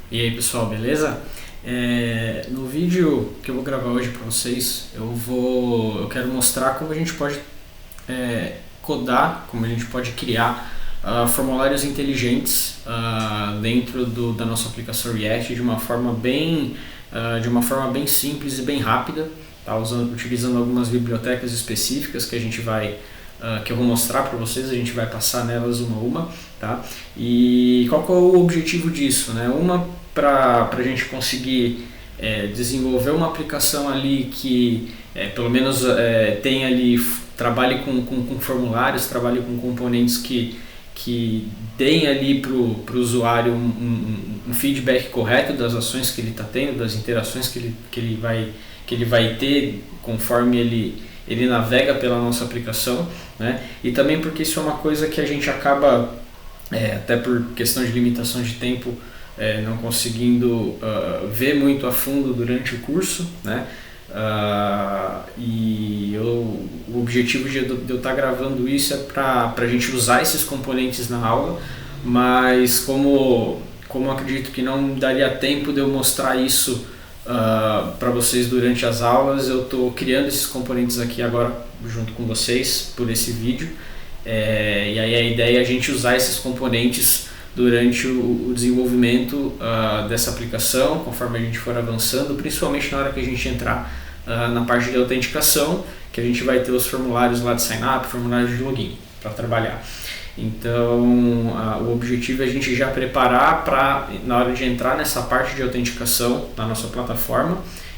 E aí pessoal, beleza? No vídeo que eu vou gravar hoje para vocês, eu quero mostrar como a gente pode codar, como a gente pode criar formulários inteligentes dentro da nossa aplicação React de uma forma bem simples e bem rápida, tá? Utilizando algumas bibliotecas específicas que eu vou mostrar para vocês, a gente vai passar nelas uma a uma, tá? E qual que é o objetivo disso, né? Para a gente conseguir desenvolver uma aplicação ali que pelo menos tenha ali, trabalhe com formulários, trabalhe com componentes que deem ali para o usuário um feedback correto das ações que ele está tendo, das interações que ele vai ter conforme ele navega pela nossa aplicação, né? E também porque isso é uma coisa que a gente acaba, até por questão de limitação de tempo, não conseguindo ver muito a fundo durante o curso, né? O objetivo de eu estar gravando isso é para a gente usar esses componentes na aula, mas como acredito que não daria tempo de eu mostrar isso para vocês durante as aulas, eu estou criando esses componentes aqui agora junto com vocês por esse vídeo, e aí a ideia é a gente usar esses componentes durante o desenvolvimento dessa aplicação, conforme a gente for avançando, principalmente na hora que a gente entrar na parte de autenticação, que a gente vai ter os formulários lá de sign up, formulários de login para trabalhar. Então o objetivo é a gente já preparar para, na hora de entrar nessa parte de autenticação na nossa plataforma,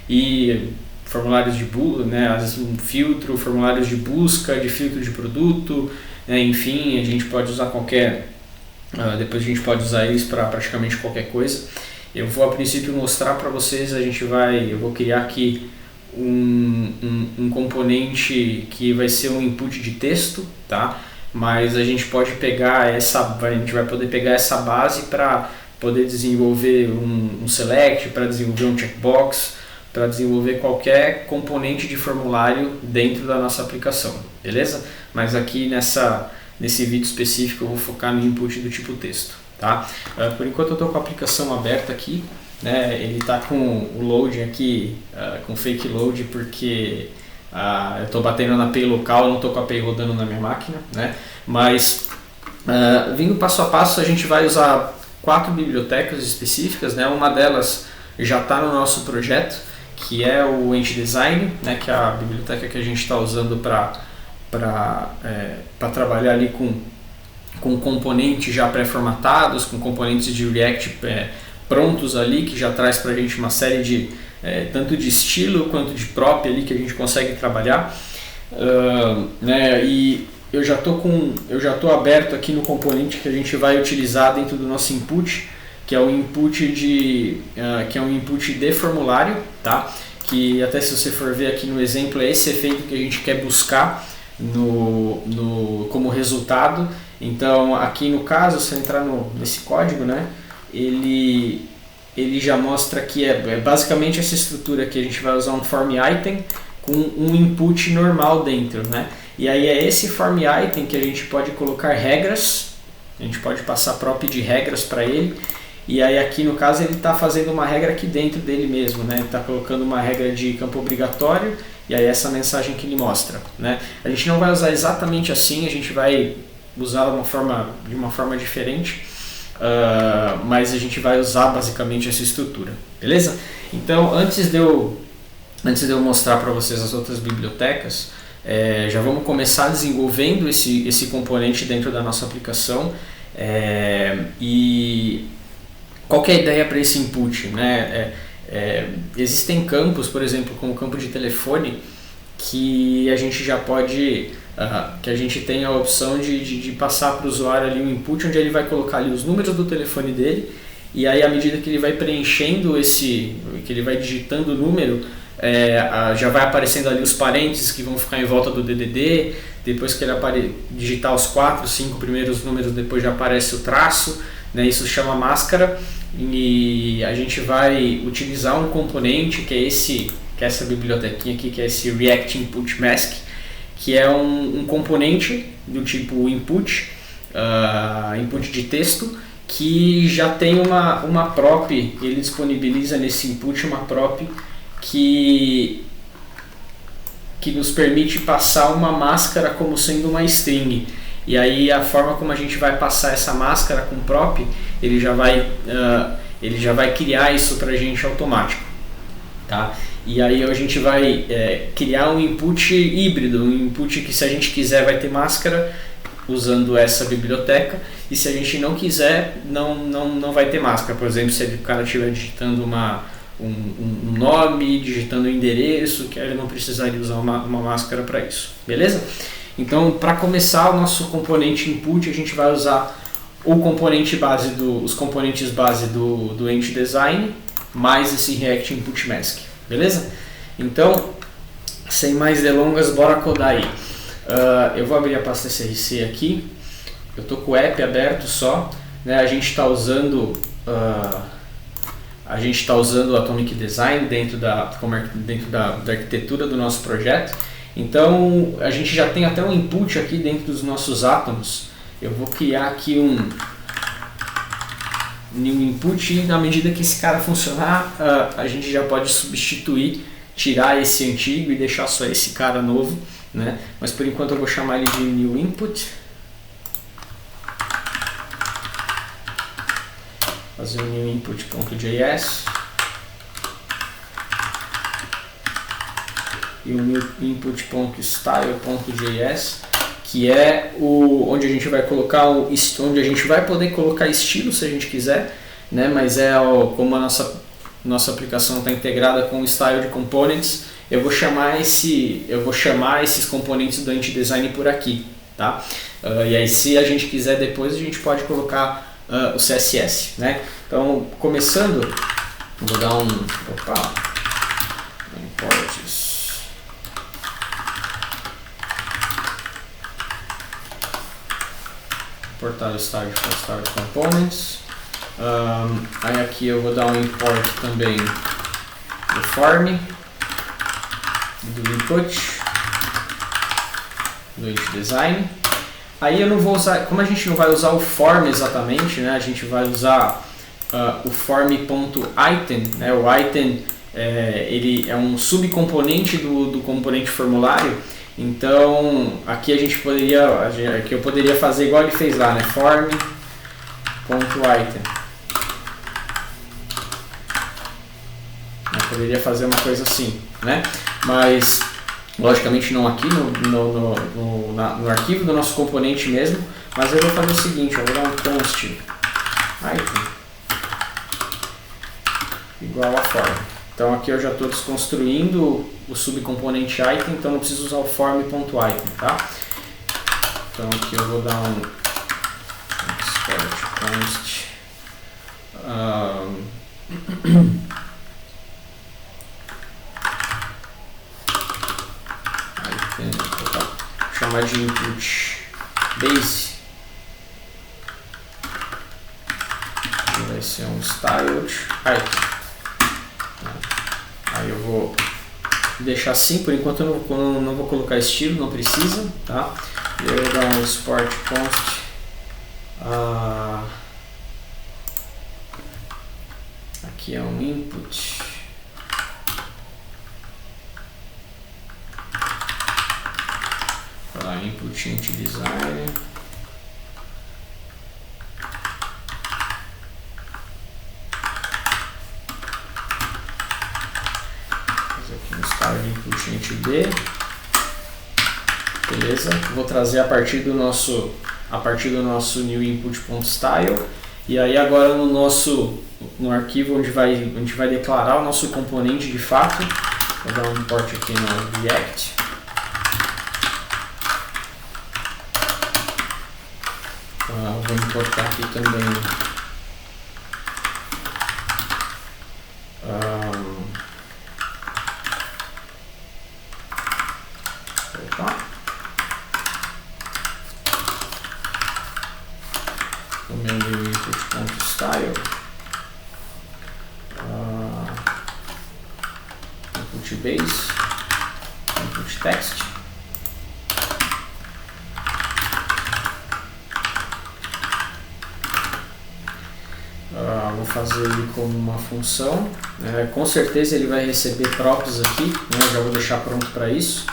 e formulários de busca, né, filtro, formulários de busca, de filtro de produto, né, enfim, a gente pode usar depois a gente pode usar eles para praticamente qualquer coisa. Eu vou a princípio mostrar para vocês, eu vou criar aqui um componente que vai ser um input de texto, tá? Mas a gente pode pegar a gente vai poder pegar essa base para poder desenvolver um select, para desenvolver um checkbox, para desenvolver qualquer componente de formulário dentro da nossa aplicação, beleza? Mas aqui nesse vídeo específico eu vou focar no input do tipo texto, tá? Por enquanto eu estou com a aplicação aberta aqui, né? Ele está com o loading aqui, com fake load, porque eu estou batendo na API local, não estou com a API rodando na minha máquina, né? Mas vindo passo a passo, a gente vai usar 4 bibliotecas específicas, né? Uma delas já está no nosso projeto, que é o EntDesign, né? Que é a biblioteca que a gente está usando para trabalhar ali com componentes já pré-formatados, com componentes de React prontos ali, que já traz para a gente uma série de tanto de estilo quanto de prop ali que a gente consegue trabalhar, né? E eu já tô aberto aqui no componente que a gente vai utilizar dentro do nosso input, que é o input de formulário, tá? Que até se você for ver aqui no exemplo, é esse efeito que a gente quer buscar como resultado. Então aqui no caso, se eu entrar nesse código, né, ele já mostra que é basicamente essa estrutura aqui. A gente vai usar um form item com um input normal dentro, né? E aí é esse form item que a gente pode colocar regras, a gente pode passar prop de regras para ele. E aí aqui no caso ele está fazendo uma regra aqui dentro dele mesmo, né? Ele está colocando uma regra de campo obrigatório, e aí essa mensagem que ele mostra, né? A gente não vai usar exatamente assim, a gente vai usar de uma forma diferente, mas a gente vai usar basicamente essa estrutura, beleza? Então antes de eu mostrar para vocês as outras bibliotecas, já vamos começar desenvolvendo esse componente dentro da nossa aplicação. E qual que é a ideia para esse input, né? Existem campos, por exemplo, como o campo de telefone, que a gente já pode, que a gente tem a opção de passar para o usuário ali um input, onde ele vai colocar ali os números do telefone dele, e aí à medida que ele vai preenchendo que ele vai digitando o número, já vai aparecendo ali os parênteses que vão ficar em volta do DDD. Depois que ele digitar os 4, 5 primeiros números, depois já aparece o traço, né? Isso se chama máscara, e a gente vai utilizar um componente que é essa bibliotequinha aqui, que é esse React Input Mask, que é um componente do tipo input de texto, que já tem uma prop, ele disponibiliza nesse input uma prop que nos permite passar uma máscara como sendo uma string. E aí a forma como a gente vai passar essa máscara com prop, ele já vai criar isso para a gente automático. Tá? E aí a gente vai criar um input híbrido, um input que se a gente quiser vai ter máscara usando essa biblioteca, e se a gente não quiser não vai ter máscara. Por exemplo, se o cara estiver digitando um nome, digitando um endereço, que ele não precisaria usar uma máscara para isso, beleza? Então, para começar o nosso componente input, a gente vai usar os componentes base do Entity Design mais esse React Input Mask, beleza? Então, sem mais delongas, bora codar aí. Eu vou abrir a pasta src aqui, eu estou com o app aberto só, né? A gente está usando o Atomic Design dentro da arquitetura do nosso projeto. Então a gente já tem até um input aqui dentro dos nossos átomos. Eu vou criar aqui um new input, e na medida que esse cara funcionar, a gente já pode substituir, tirar esse antigo e deixar só esse cara novo, né? Mas por enquanto eu vou chamar ele de new input. Fazer o new input.js e o new input.style.js, que é onde a gente vai colocar onde a gente vai poder colocar estilo se a gente quiser, né? Mas como a nossa aplicação está integrada com o style de components, eu vou chamar esses componentes do Entity Design por aqui, tá? E aí se a gente quiser depois, a gente pode colocar o CSS, né? Então, começando, vou dar imports, importar o style components. Aí aqui eu vou dar um import também do form, do input, do Entity Design. Aí eu não vou usar, como a gente não vai usar o form exatamente, né? A gente vai usar o form.item, né? O item ele é um subcomponente do componente formulário. Então aqui aqui eu poderia fazer igual ele fez lá, né? Form.item. Eu poderia fazer uma coisa assim, né? Mas logicamente não aqui no arquivo do nosso componente mesmo, mas eu vou fazer o seguinte, eu vou dar um const item igual a form. Então aqui eu já estou desconstruindo o subcomponente item, então não preciso usar o form.item, tá? Então aqui eu vou dar um export const chamar de input base, vai ser um styled item. Aí eu vou deixar assim, por enquanto eu não vou colocar estilo, não precisa, tá? E eu vou dar um export const aqui é um input input Entity Design, fazer aqui um style input Entity D, beleza? Vou trazer a partir do nosso new input.style, e aí agora no arquivo onde vai declarar o nosso componente de fato, vou dar um import aqui no React. Vou importar aqui também o meu new input.style, input base, input text. fazer ele como uma função. Com certeza ele vai receber props aqui, né? Já vou deixar pronto para isso.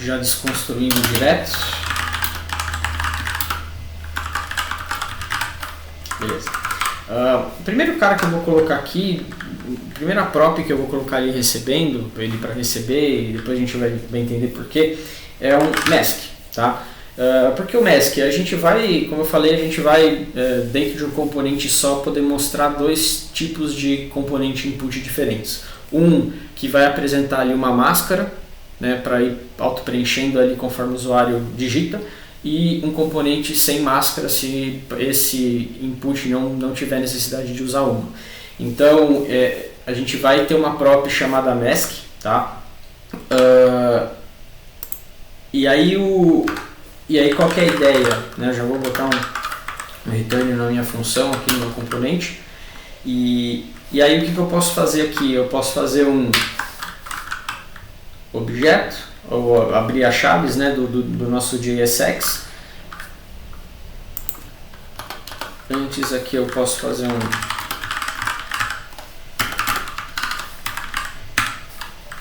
Já desconstruindo direto. Beleza. O primeiro cara que eu vou colocar aqui, a primeira prop que eu vou colocar ali recebendo, ele para receber, e depois a gente vai entender porquê, é um mask, tá? Porque o mask, a gente vai, como eu falei, a gente vai dentro de um componente só poder mostrar dois tipos de componente input diferentes. Um que vai apresentar ali uma máscara, né, para ir auto-preenchendo ali conforme o usuário digita, e um componente sem máscara se esse input não tiver necessidade de usar uma. Então a gente vai ter uma prop chamada mask, tá? E aí qual que é a ideia? Né? Eu já vou botar um return na minha função aqui no meu componente. E aí o que eu posso fazer aqui? Eu posso fazer um objeto, ou abrir as chaves, né, do nosso JSX. Antes aqui eu posso fazer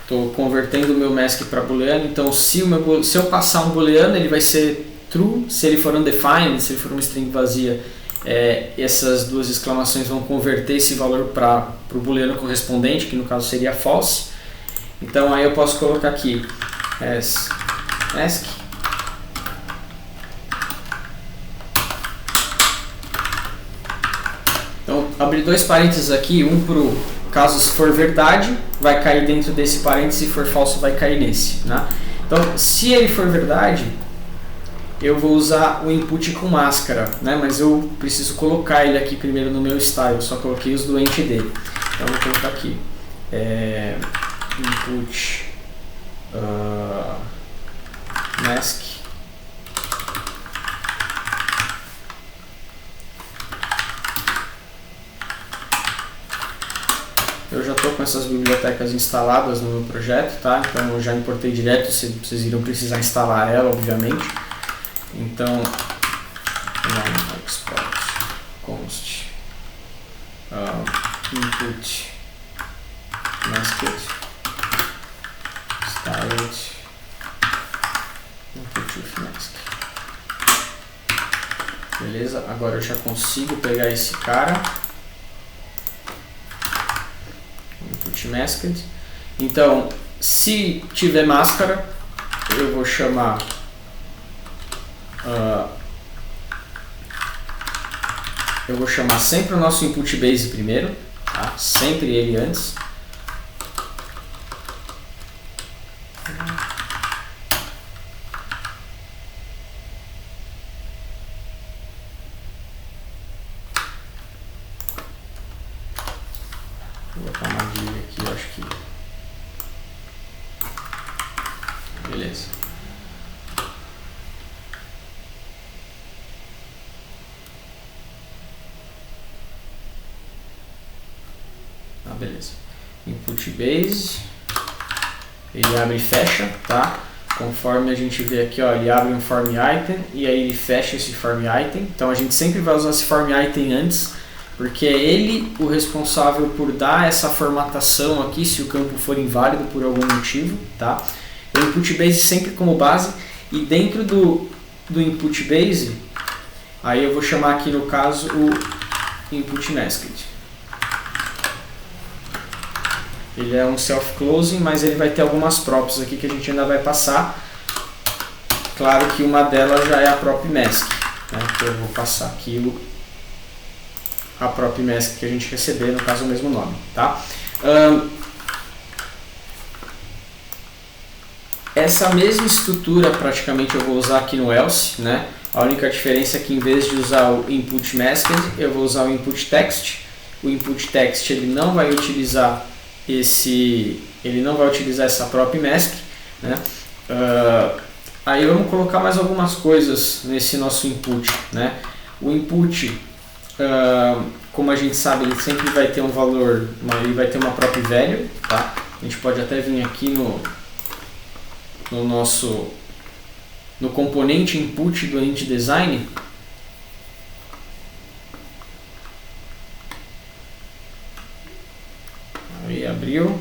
estou convertendo o meu mask para booleano, então se eu passar um booleano ele vai ser true, se ele for undefined, se ele for uma string vazia, essas duas exclamações vão converter esse valor para o booleano correspondente, que no caso seria false. Então aí eu posso colocar aqui as mask então abrir dois parênteses aqui, um para o caso se for verdade vai cair dentro desse parênteses, se for falso vai cair nesse, né? Então se ele for verdade eu vou usar o input com máscara, né? Mas eu preciso colocar ele aqui primeiro no meu style, eu só coloquei os doentes dele, então eu vou colocar aqui input mask eu já estou com essas bibliotecas instaladas no meu projeto, tá? Então eu já importei direto, vocês irão precisar instalar ela, obviamente. Então export const input masked styled input with mask. Beleza, agora eu já consigo pegar esse cara, input masked. Então se tiver máscara eu vou chamar sempre o nosso input base primeiro, tá? Sempre ele antes. Vou botar uma div aqui, eu acho que... Beleza. Beleza. Input base, ele abre e fecha, tá? Conforme a gente vê aqui, ó, ele abre um form item e aí ele fecha esse form item. Então a gente sempre vai usar esse form item antes, porque é ele o responsável por dar essa formatação aqui se o campo for inválido por algum motivo, tá? O input base sempre como base, e dentro do input base, aí eu vou chamar aqui no caso o input masked. Ele é um self-closing, mas ele vai ter algumas props aqui que a gente ainda vai passar. Claro que uma delas já é a prop mask, né? Então eu vou passar aqui a prop mask que a gente receber, no caso o mesmo nome, tá? Essa mesma estrutura praticamente eu vou usar aqui no else, né? A única diferença é que em vez de usar o input masked, eu vou usar o input text. O input text ele não vai utilizar essa prop mask, né? Aí vamos colocar mais algumas coisas nesse nosso input, né? O input, como a gente sabe, ele sempre vai ter um valor, ele vai ter uma prop value, tá? A gente pode até vir aqui no componente input do int design abriu.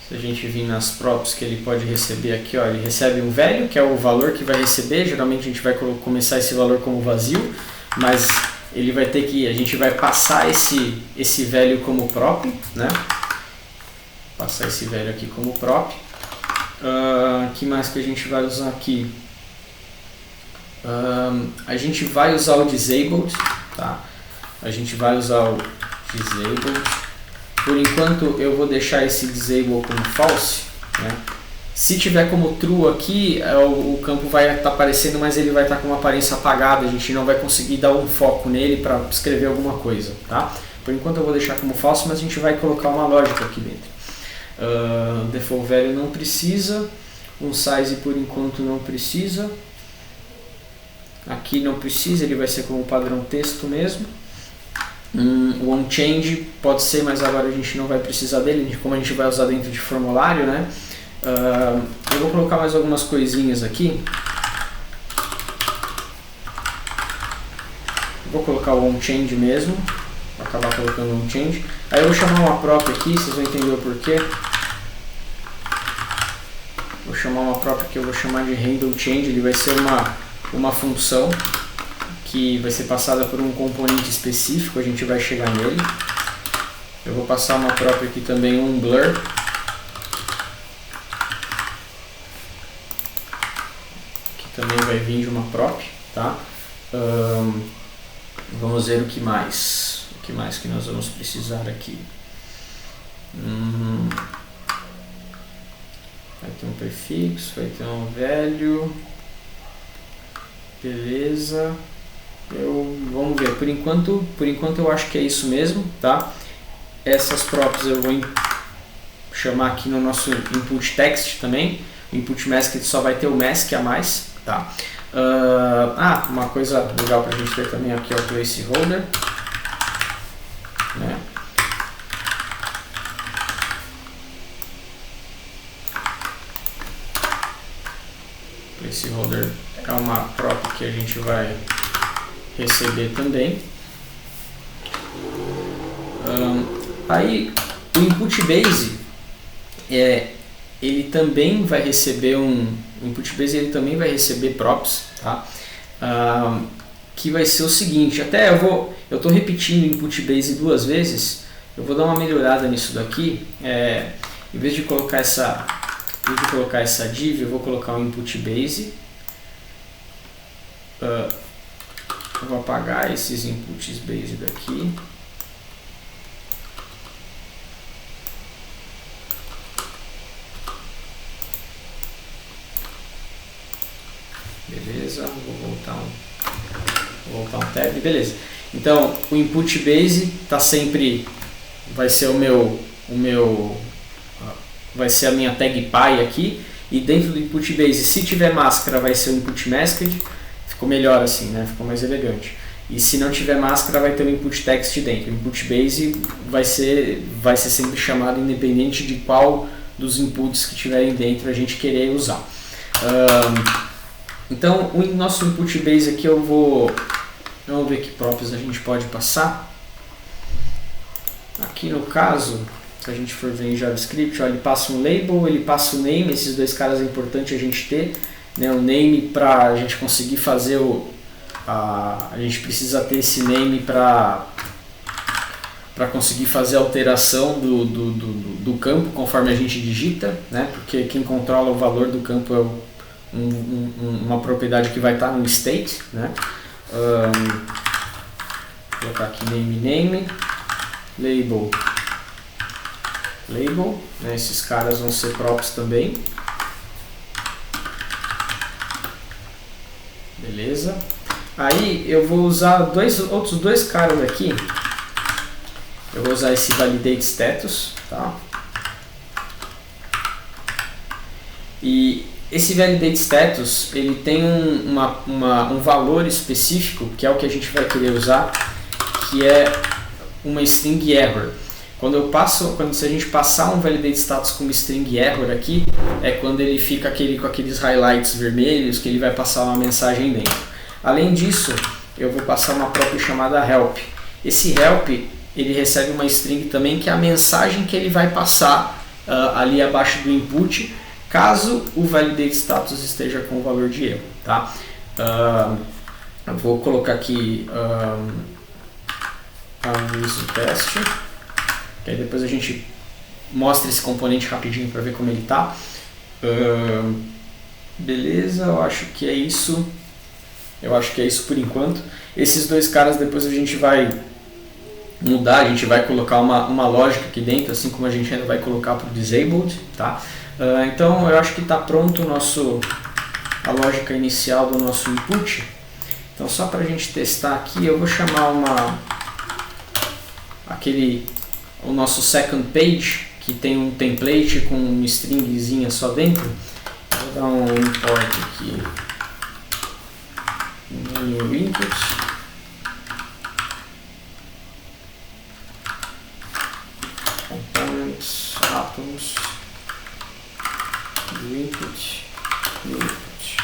Se a gente vir nas props que ele pode receber aqui, ó, ele recebe um value, que é o valor que vai receber. Geralmente a gente vai começar esse valor como vazio, mas ele vai ter que, a gente vai passar esse value como prop, né? Passar esse value aqui como prop. Que mais que a gente vai usar aqui? A gente vai usar o disabled, tá? A gente vai usar o disabled. Por enquanto eu vou deixar esse disable como false, né? Se tiver como true aqui, o campo vai estar aparecendo, mas ele vai estar com uma aparência apagada, a gente não vai conseguir dar um foco nele para escrever alguma coisa, tá? Por enquanto eu vou deixar como false, mas a gente vai colocar uma lógica aqui dentro. Default value não precisa, um size por enquanto não precisa, aqui não precisa, ele vai ser como padrão texto mesmo. O onChange pode ser, mas agora a gente não vai precisar dele, como a gente vai usar dentro de formulário, né? Eu vou colocar mais algumas coisinhas aqui. Vou colocar o onChange mesmo, vou acabar colocando o onChange. Aí eu vou chamar uma prop aqui, vocês vão entender o porquê. Vou chamar uma prop que eu vou chamar de handleChange, ele vai ser uma função que vai ser passada por um componente específico, a gente vai chegar nele. Eu vou passar uma prop aqui também, um blur. Que também vai vir de uma prop, tá? Vamos ver o que mais. O que mais que nós vamos precisar aqui? Vai ter um prefixo, vai ter um value. Beleza. Vamos ver, por enquanto eu acho que é isso mesmo, tá? Essas props eu vou chamar aqui no nosso input text também. O input mask só vai ter o mask a mais, tá? Uma coisa legal pra gente ter também aqui é o placeholder, né? Placeholder é uma prop que a gente vai receber também. Aí o input base ele também vai receber o input base ele também vai receber props, tá? Que vai ser o seguinte, até eu estou repetindo o input base duas vezes, eu vou dar uma melhorada nisso daqui. Em vez de colocar essa div, eu vou colocar um input base. Eu vou apagar esses inputs base daqui. Beleza, vou voltar um tab, beleza. Então, o input base tá sempre vai ser vai ser a minha tag py aqui, e dentro do input base, se tiver máscara, vai ser o input masked. Ficou melhor assim, né? Ficou mais elegante. E se não tiver máscara, vai ter um input text dentro. O input base vai ser sempre chamado independente de qual dos inputs que tiverem dentro a gente querer usar. Então, o nosso input base aqui vamos ver que props a gente pode passar. Aqui no caso, se a gente for ver em JavaScript, ó, ele passa um label, ele passa o name. Esses dois caras é importante a gente ter. Né, o name, para a gente conseguir fazer a gente precisa ter esse name para conseguir fazer a alteração do campo conforme a gente digita, né, porque quem controla o valor do campo é uma propriedade que vai estar no state, né. Vou colocar aqui name, label, né, esses caras vão ser props também. Beleza. Aí eu vou usar outros dois caras aqui. Eu vou usar esse validate status, tá? E esse validate status, ele tem um valor específico, que é o que a gente vai querer usar, que é uma string error. Se a gente passar um validate status com uma string error aqui, é quando ele fica com aqueles highlights vermelhos, que ele vai passar uma mensagem dentro. Além disso, eu vou passar uma prop chamada help. Esse help ele recebe uma string também, que é a mensagem que ele vai passar ali abaixo do input, caso o validate status esteja com o valor de erro. Tá? Eu vou colocar aqui aviso teste, que aí depois a gente mostra esse componente rapidinho para ver como ele está. Beleza, eu acho que é isso. Eu acho que é isso por enquanto. Esses dois caras depois a gente vai mudar, a gente vai colocar uma lógica aqui dentro, assim como a gente ainda vai colocar para o disabled. Tá? Então eu acho que está pronto a lógica inicial do nosso input. Então só para a gente testar aqui, eu vou chamar o nosso second page, que tem um template com uma stringzinha só dentro. Vou dar um import aqui no new input. Components, atoms, new input, new input.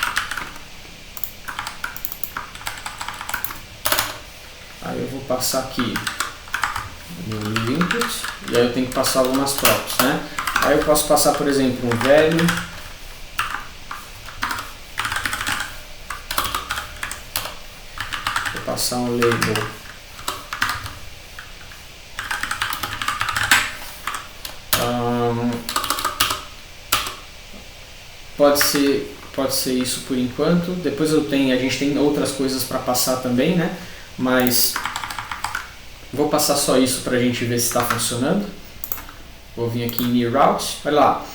Aí eu vou passar aqui no new input, e aí eu tenho que passar algumas props, né? Aí eu posso passar, por exemplo, um value, vou passar um label, pode ser isso por enquanto. Depois a gente tem outras coisas para passar também, né? Mas vou passar só isso para a gente ver se está funcionando. Vou vir aqui em new route, olha lá,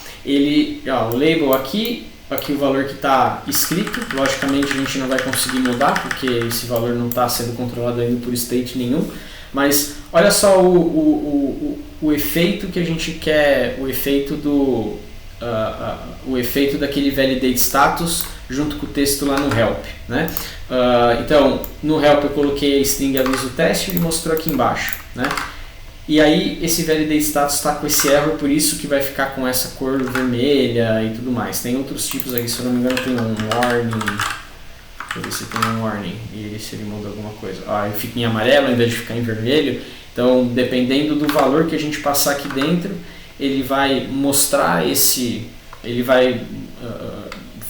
o label aqui o valor que está escrito. Logicamente a gente não vai conseguir mudar porque esse valor não está sendo controlado ainda por state nenhum. Mas olha só o efeito que a gente quer, o efeito daquele validate status junto com o texto lá no help, né? Então no help eu coloquei a string aviso teste e mostrou aqui embaixo, né? E aí esse validate status está com esse error, por isso que vai ficar com essa cor vermelha e tudo mais. Tem outros tipos aqui, se eu não me engano tem um warning. Deixa eu ver se tem um warning e se ele muda alguma coisa. Ele fica em amarelo ao invés de ficar em vermelho. Então, dependendo do valor que a gente passar aqui dentro, ele vai mostrar ele vai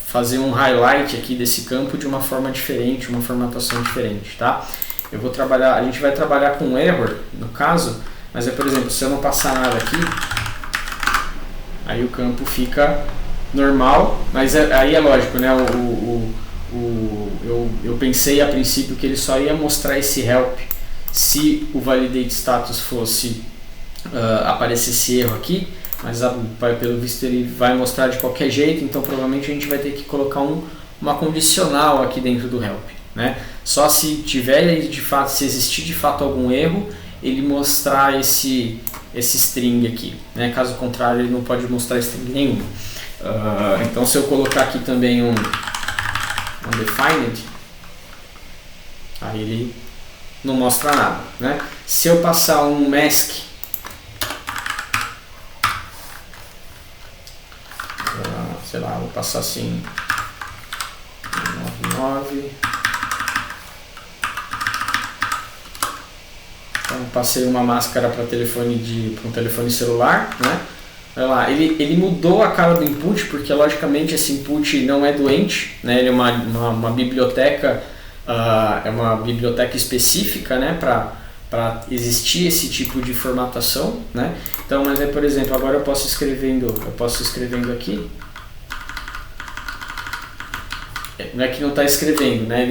fazer um highlight aqui desse campo de uma forma diferente, uma formatação diferente, tá? A gente vai trabalhar com error, no caso, mas por exemplo, se eu não passar nada aqui, aí o campo fica normal, mas aí é lógico, né? Eu pensei a princípio que ele só ia mostrar esse help se o validate status fosse aparecesse erro aqui, mas pelo visto ele vai mostrar de qualquer jeito, então provavelmente a gente vai ter que colocar uma condicional aqui dentro do help, né? Só se tiver se existir de fato algum erro, ele mostrar esse string aqui, né? Caso contrário ele não pode mostrar string nenhuma. Então se eu colocar aqui também um undefined, aí ele não mostra nada, né? Se eu passar um mask, sei lá, vou passar assim 99. Então passei uma máscara para um telefone celular, né? Olha lá, ele mudou a cara do input, porque logicamente esse input não é doente, né? Ele é uma biblioteca, é uma biblioteca específica, né? Para existir esse tipo de formatação, né? Então, mas por exemplo, agora eu posso escrevendo aqui. Não é que não está escrevendo, né?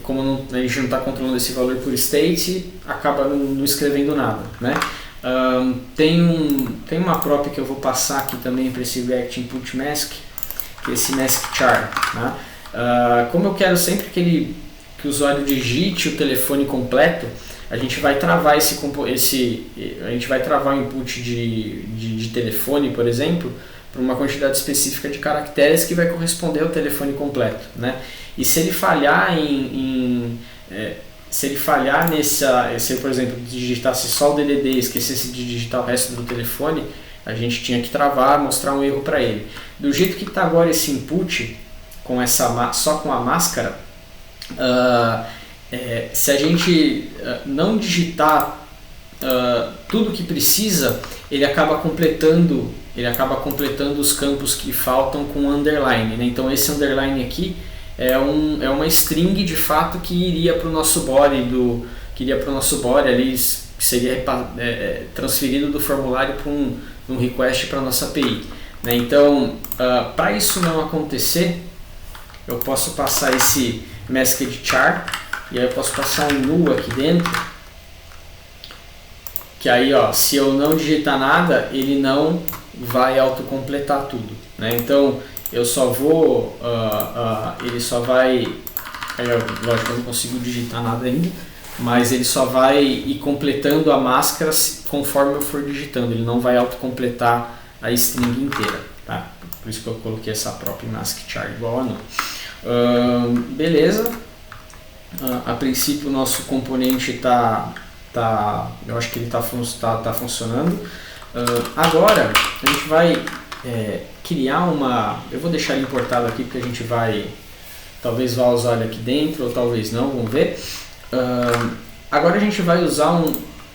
Como a gente não está controlando esse valor por state, acaba não escrevendo nada, né? Tem uma prop que eu vou passar aqui também para esse React Input Mask, que é esse Mask Char, né? Como eu quero sempre que o usuário digite o telefone completo, a gente vai travar a gente vai travar o input de telefone, por exemplo, para uma quantidade específica de caracteres que vai corresponder ao telefone completo, né? E se ele falhar se ele, por exemplo, digitasse só o DDD e esquecesse de digitar o resto do telefone, a gente tinha que travar, mostrar um erro para ele. Do jeito que está agora esse input, só com a máscara, se a gente não digitar tudo que precisa, ele acaba completando os campos que faltam com underline, né? Então esse underline aqui é uma string de fato que iria para o nosso body ali, que seria transferido do formulário para um request para a nossa API, né? Então para isso não acontecer, eu posso passar esse masked char, e aí eu posso passar um null aqui dentro, que aí, ó, se eu não digitar nada, ele não vai autocompletar tudo, né? Então eu só vou, ele só vai, lógico, eu não consigo digitar nada ainda, mas ele só vai ir completando a máscara conforme eu for digitando, ele não vai autocompletar a string inteira, tá? Por isso que eu coloquei essa própria mask char igual a não. Beleza, a princípio o nosso componente eu acho que ele está funcionando. Agora a gente vai criar eu vou deixar ele importado aqui porque a gente talvez vá usar ele aqui dentro ou talvez não, vamos ver. Agora a gente vai usar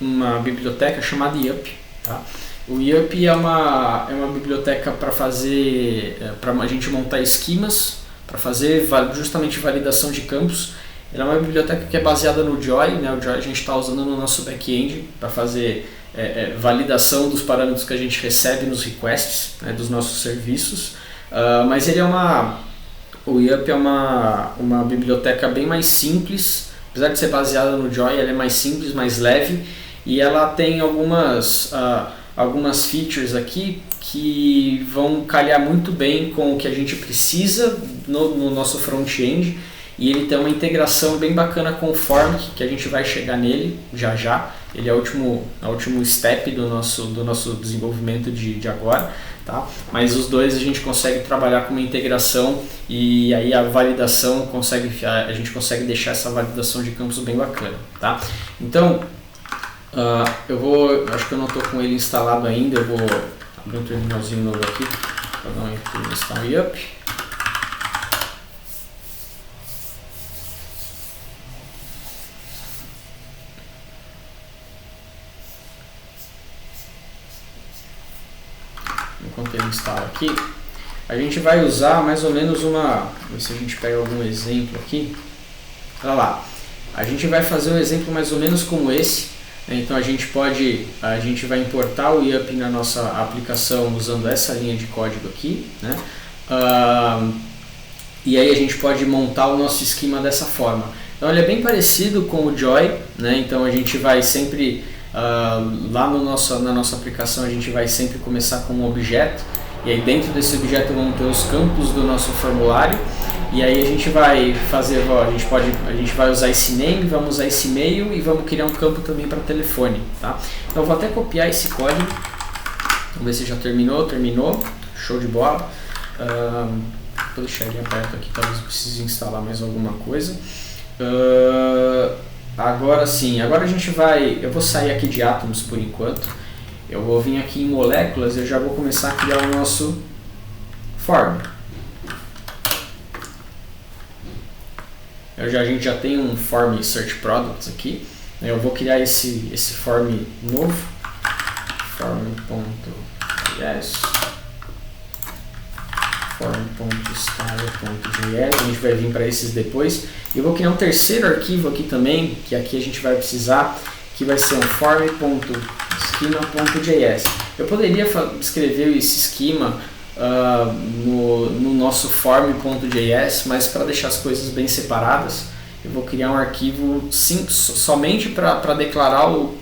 uma biblioteca chamada YUP, tá? O YUP é uma biblioteca para a gente montar esquemas, para fazer justamente validação de campos. Ela é uma biblioteca que é baseada no Joy, né? O Joy a gente está usando no nosso back-end para fazer validação dos parâmetros que a gente recebe nos requests, né, dos nossos serviços. Mas o YUP é uma biblioteca bem mais simples, apesar de ser baseada no Joy, ela é mais simples, mais leve, e ela tem algumas features aqui que vão calhar muito bem com o que a gente precisa no nosso front-end. E ele tem uma integração bem bacana com o Form, que a gente vai chegar nele já. Ele é o último step do nosso desenvolvimento de agora, tá? Mas os dois a gente consegue trabalhar com uma integração, e aí a validação a gente consegue deixar essa validação de campos bem bacana, tá? Então acho que eu não estou com ele instalado ainda, eu vou abrir um terminalzinho novo aqui para não instalar o YUP. Enquanto ele instala aqui, a gente vai usar mais ou menos vamos ver se a gente pega algum exemplo aqui. Olha lá, a gente vai fazer um exemplo mais ou menos como esse, né? Então a gente vai importar o YUP na nossa aplicação usando essa linha de código aqui, né? E aí a gente pode montar o nosso esquema dessa forma. Então ele é bem parecido com o Joy, né? Então a gente vai sempre lá na nossa aplicação a gente vai sempre começar com um objeto, e aí dentro desse objeto vão ter os campos do nosso formulário, e aí a gente vai fazer, a gente vai usar esse name, vamos usar esse e-mail e vamos criar um campo também para telefone, tá? Então eu vou até copiar esse código, vamos ver se já terminou, show de bola. Vou deixar ele aberto aqui, talvez eu precise instalar mais alguma coisa. Agora sim, eu vou sair aqui de átomos por enquanto, eu vou vir aqui em moléculas e eu já vou começar a criar o nosso form. A gente já tem um form search products aqui, eu vou criar esse form novo, form.js, form.style.js, a gente vai vir para esses depois. Eu vou criar um terceiro arquivo aqui também, que aqui a gente vai precisar, que vai ser um form.schema.js. Eu poderia escrever esse esquema no nosso form.js, mas para deixar as coisas bem separadas, eu vou criar um arquivo somente para declarar o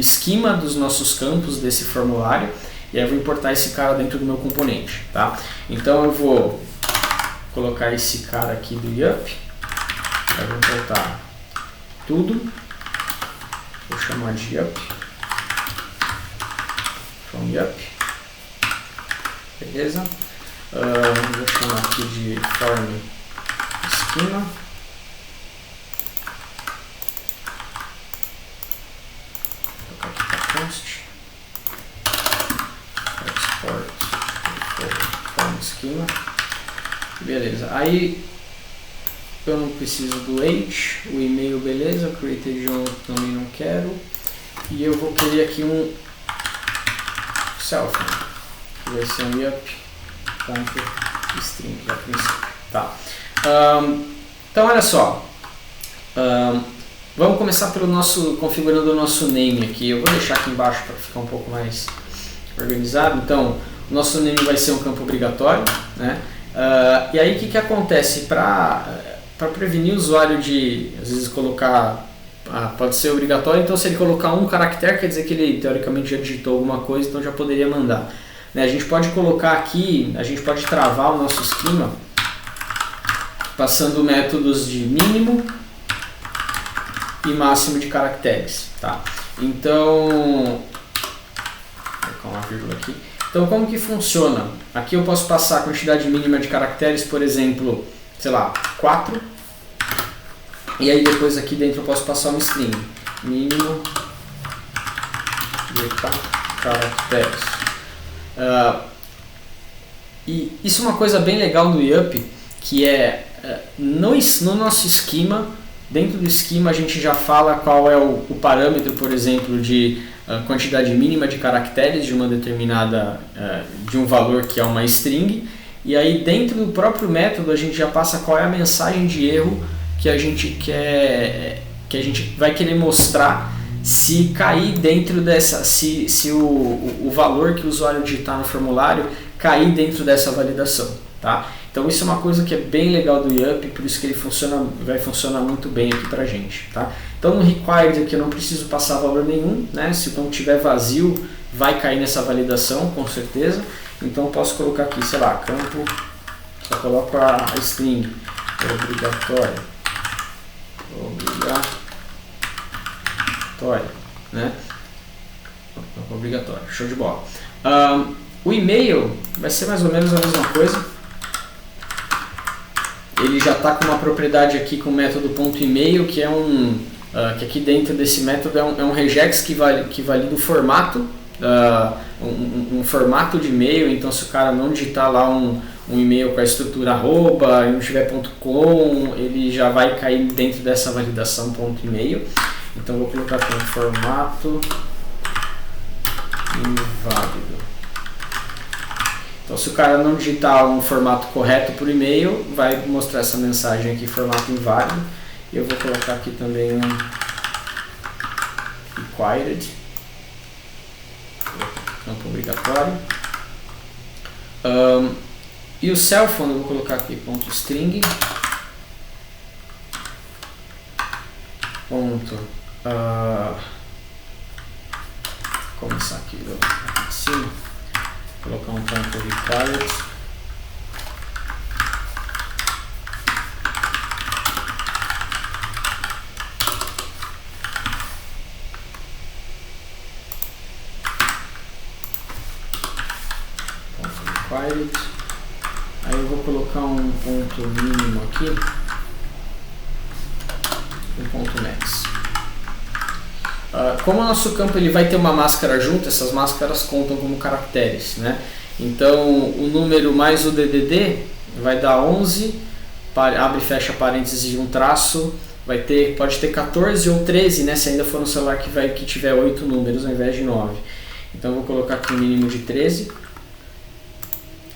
esquema dos nossos campos desse formulário, e aí eu vou importar esse cara dentro do meu componente, tá? Então eu vou colocar esse cara aqui do YUP, eu vou importar tudo, vou chamar de YUP, from YUP, beleza? Vou chamar aqui de form schema, vou colocar aqui para const, export form schema, beleza. Aí eu não preciso do age, o e-mail beleza, created John também não quero. e eu vou querer aqui um cellphone, que vai ser um yup.string a princípio. Tá. Então olha só, vamos começar pelo configurando o nosso name aqui. Eu vou deixar aqui embaixo para ficar um pouco mais organizado. Então o nosso name vai ser um campo obrigatório, né? E aí o que acontece? Para prevenir o usuário de às vezes colocar, pode ser obrigatório, então se ele colocar um caractere quer dizer que ele teoricamente já digitou alguma coisa, então já poderia mandar, né? A gente pode colocar aqui, a gente pode travar o nosso esquema passando métodos de mínimo e máximo de caracteres, tá? Então, vou colocar uma vírgula aqui. Então, como que funciona? Aqui eu posso passar a quantidade mínima de caracteres, por exemplo, sei lá, 4. E aí depois aqui dentro eu posso passar um string, mínimo de caracteres. E isso é uma coisa bem legal do Yup, que é no nosso esquema, dentro do esquema a gente já fala qual é o parâmetro, por exemplo, de quantidade mínima de caracteres de uma determinada, de um valor que é uma string, e aí dentro do próprio método a gente já passa qual é a mensagem de erro que a gente quer, que a gente vai querer mostrar se cair dentro dessa, se o valor que o usuário digitar no formulário cair dentro dessa validação, tá? Então isso é uma coisa que é bem legal do Yup, por isso que ele vai funcionar muito bem aqui pra gente, tá? Então no required aqui eu não preciso passar valor nenhum, né? Se o campo estiver vazio, vai cair nessa validação, com certeza. Então eu posso colocar aqui, sei lá, campo, só coloco a string, obrigatório, né? Obrigatório, show de bola. O e-mail vai ser mais ou menos a mesma coisa. Ele já está com uma propriedade aqui com o método .email, que é que aqui dentro desse método é um regex que valida o formato, um formato de e-mail. Então se o cara não digitar lá um e-mail com a estrutura arroba e não tiver .com, ele já vai cair dentro dessa validação .email. Então vou colocar aqui um formato inválido. Então se o cara não digitar um formato correto por e-mail, vai mostrar essa mensagem aqui, formato inválido. E eu vou colocar aqui também um required, campo obrigatório. E o cellphone eu vou colocar aqui .string, começar aqui de cima, colocar um ponto required, aí eu vou colocar um ponto mínimo aqui, um ponto max. Como o nosso campo ele vai ter uma máscara junto, essas máscaras contam como caracteres, né? Então o número mais o DDD vai dar 11, abre e fecha parênteses de um traço, pode ter 14 ou 13, né? Se ainda for um celular que tiver 8 números ao invés de 9. Então eu vou colocar aqui um mínimo de 13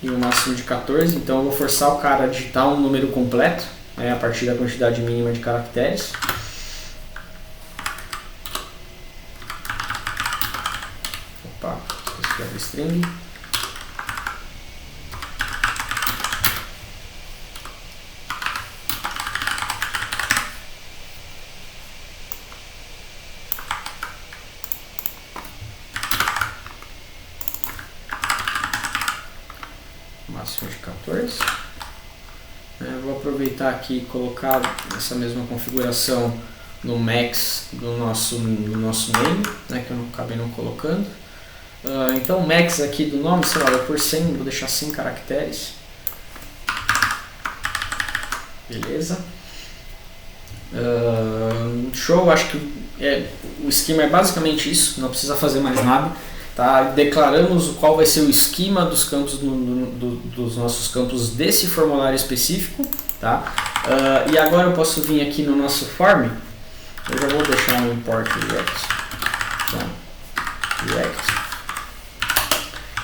e um máximo de 14. Então eu vou forçar o cara a digitar um número completo, né, a partir da quantidade mínima de caracteres. Opa, esqueci de string. Máximo de 14. Eu vou aproveitar aqui e colocar essa mesma configuração no max do nosso name, né, que eu acabei não colocando. Então o max aqui do nome, sei lá, vou por 100, vou deixar 100 caracteres. Beleza. Show, acho que o esquema é basicamente isso, não precisa fazer mais nada. Tá? Declaramos qual vai ser o esquema dos campos dos nossos campos desse formulário específico, tá? E agora eu posso vir aqui no nosso form. Eu já vou deixar um import direct React.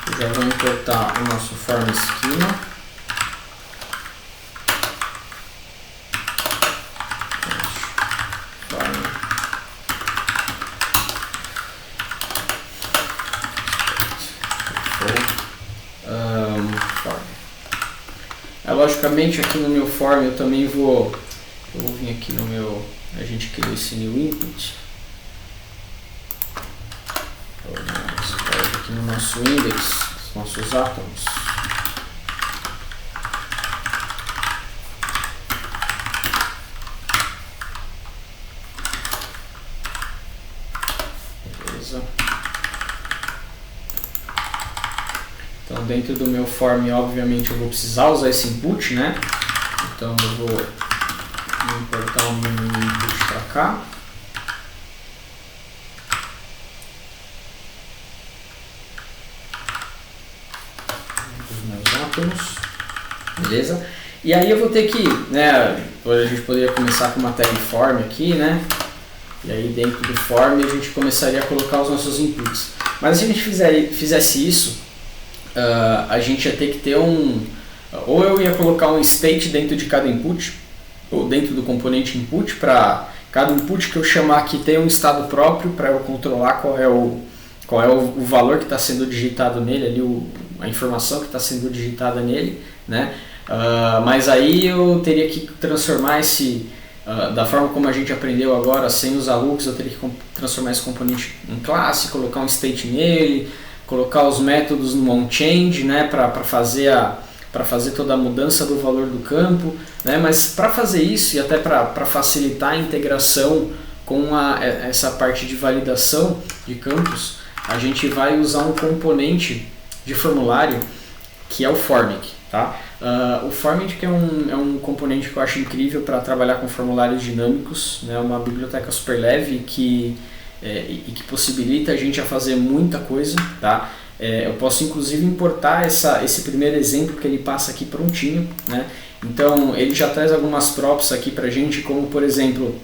Eu já vou importar o nosso form schema. Logicamente aqui no meu form eu também vou vir aqui no meu, a gente criou esse new input, aqui no nosso index, os nossos átomos. Beleza. Então dentro do meu form, obviamente, eu vou precisar usar esse input, né? Então eu vou importar o meu input para cá. Os meus átomos. Beleza? E aí eu vou ter que, né? A gente poderia começar com uma tag form aqui, né? E aí dentro do form a gente começaria a colocar os nossos inputs. Mas se a gente fizesse isso, a gente ia ter que ter ou eu ia colocar um state dentro de cada input, ou dentro do componente input, para cada input que eu chamar aqui ter um estado próprio para eu controlar qual é o valor que está sendo digitado nele, ali a informação que está sendo digitada nele, né? Mas aí eu teria que transformar da forma como a gente aprendeu agora, sem usar hooks, eu teria que transformar esse componente em classe, colocar um state nele, colocar os métodos no onChange, né, para fazer toda a mudança do valor do campo, né, mas para fazer isso e até para facilitar a integração com essa parte de validação de campos, a gente vai usar um componente de formulário que é o Formic. Tá? O Formic é um componente que eu acho incrível para trabalhar com formulários dinâmicos, né, uma biblioteca super leve e que possibilita a gente a fazer muita coisa, tá? Eu posso inclusive importar esse primeiro exemplo que ele passa aqui prontinho, né? Então ele já traz algumas props aqui pra gente, como por exemplo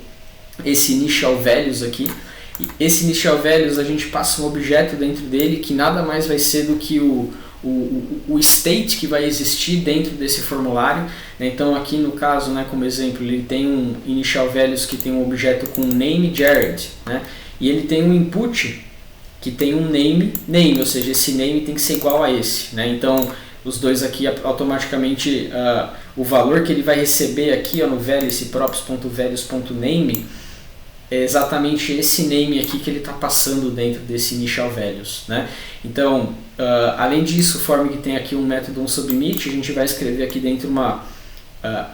esse initial values aqui. E esse initial values a gente passa um objeto dentro dele que nada mais vai ser do que o state que vai existir dentro desse formulário, né? Então aqui no caso, né, como exemplo, ele tem um initial values que tem um objeto com name Jared, né? E ele tem um input que tem um name, ou seja, esse name tem que ser igual a esse, né? Então os dois aqui automaticamente, o valor que ele vai receber aqui, ó, no value, esse props.values.name, é exatamente esse name aqui que ele está passando dentro desse initial values, né? Então, além disso, o Formic tem aqui um método onSubmit, a gente vai escrever aqui dentro uma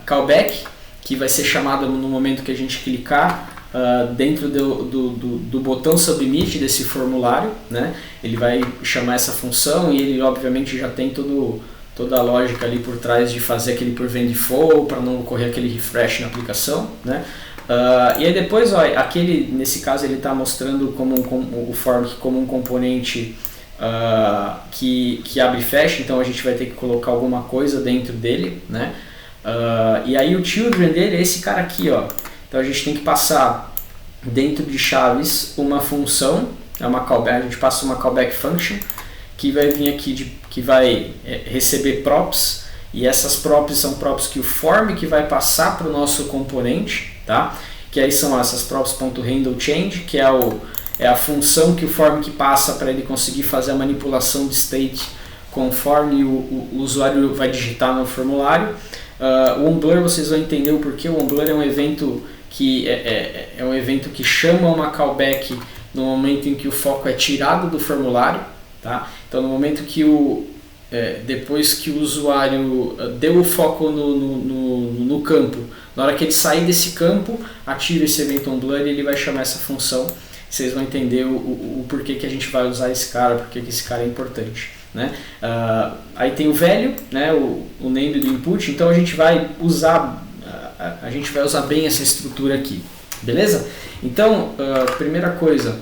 callback, que vai ser chamada no momento que a gente clicar dentro do botão submit desse formulário, né? Ele vai chamar essa função e ele obviamente já tem toda a lógica ali por trás de fazer aquele prevent default para não ocorrer aquele refresh na aplicação, né? E aí depois, ó, nesse caso ele está mostrando o Formic como um componente que abre e fecha, então a gente vai ter que colocar alguma coisa dentro dele, né? E aí o children dele é esse cara aqui, ó. Então a gente tem que passar dentro de chaves uma função, uma callback, a gente passa uma callback function que vai vir aqui que vai receber props, e essas props são props que o Formic vai passar para o nosso componente, tá? Que aí são essas props.handleChange, que é a função que o Formic passa para ele conseguir fazer a manipulação de state conforme o usuário vai digitar no formulário. O onBlur, vocês vão entender o porquê. O onBlur é um evento que é um evento que chama uma callback no momento em que o foco é tirado do formulário, tá? Então no momento que depois que o usuário deu o foco no campo, na hora que ele sair desse campo, ativa esse evento onBlur e ele vai chamar essa função. Vocês vão entender o porquê que a gente vai usar esse cara, porquê que esse cara é importante, né? Aí tem o value, né, o name do input, então a gente vai usar bem essa estrutura aqui, beleza? Então, primeira coisa,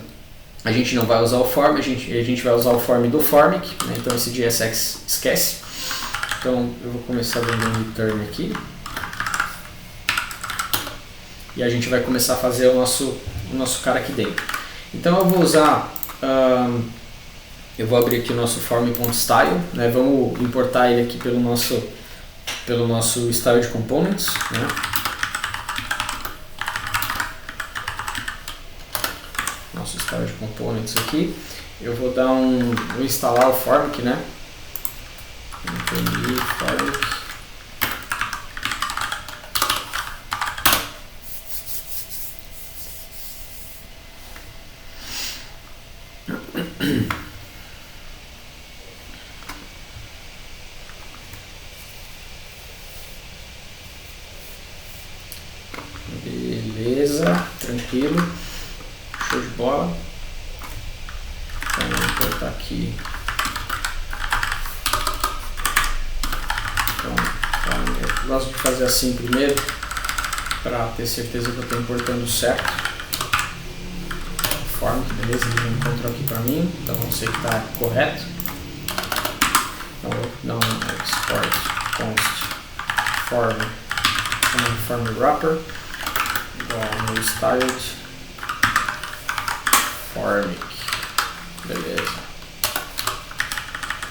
a gente não vai usar o form, a gente vai usar o form do Formic, né? Então esse JSX esquece. Então eu vou começar dando um return aqui. E a gente vai começar a fazer o nosso cara aqui dentro. Então eu vou usar eu vou abrir aqui o nosso form.style, né? Vamos importar ele aqui pelo nosso style de components, né? Nosso style de components aqui. Eu vou dar vou instalar o formic, né? Imprimir formic. Beleza, tranquilo, show de bola. Então vou cortar aqui. Então, eu gosto de fazer assim primeiro, para ter certeza que eu estou importando certo. Form, beleza, ele já encontrou aqui para mim, então eu sei que está correto. Então vou dar um export const form wrapper igual no styled formic, beleza.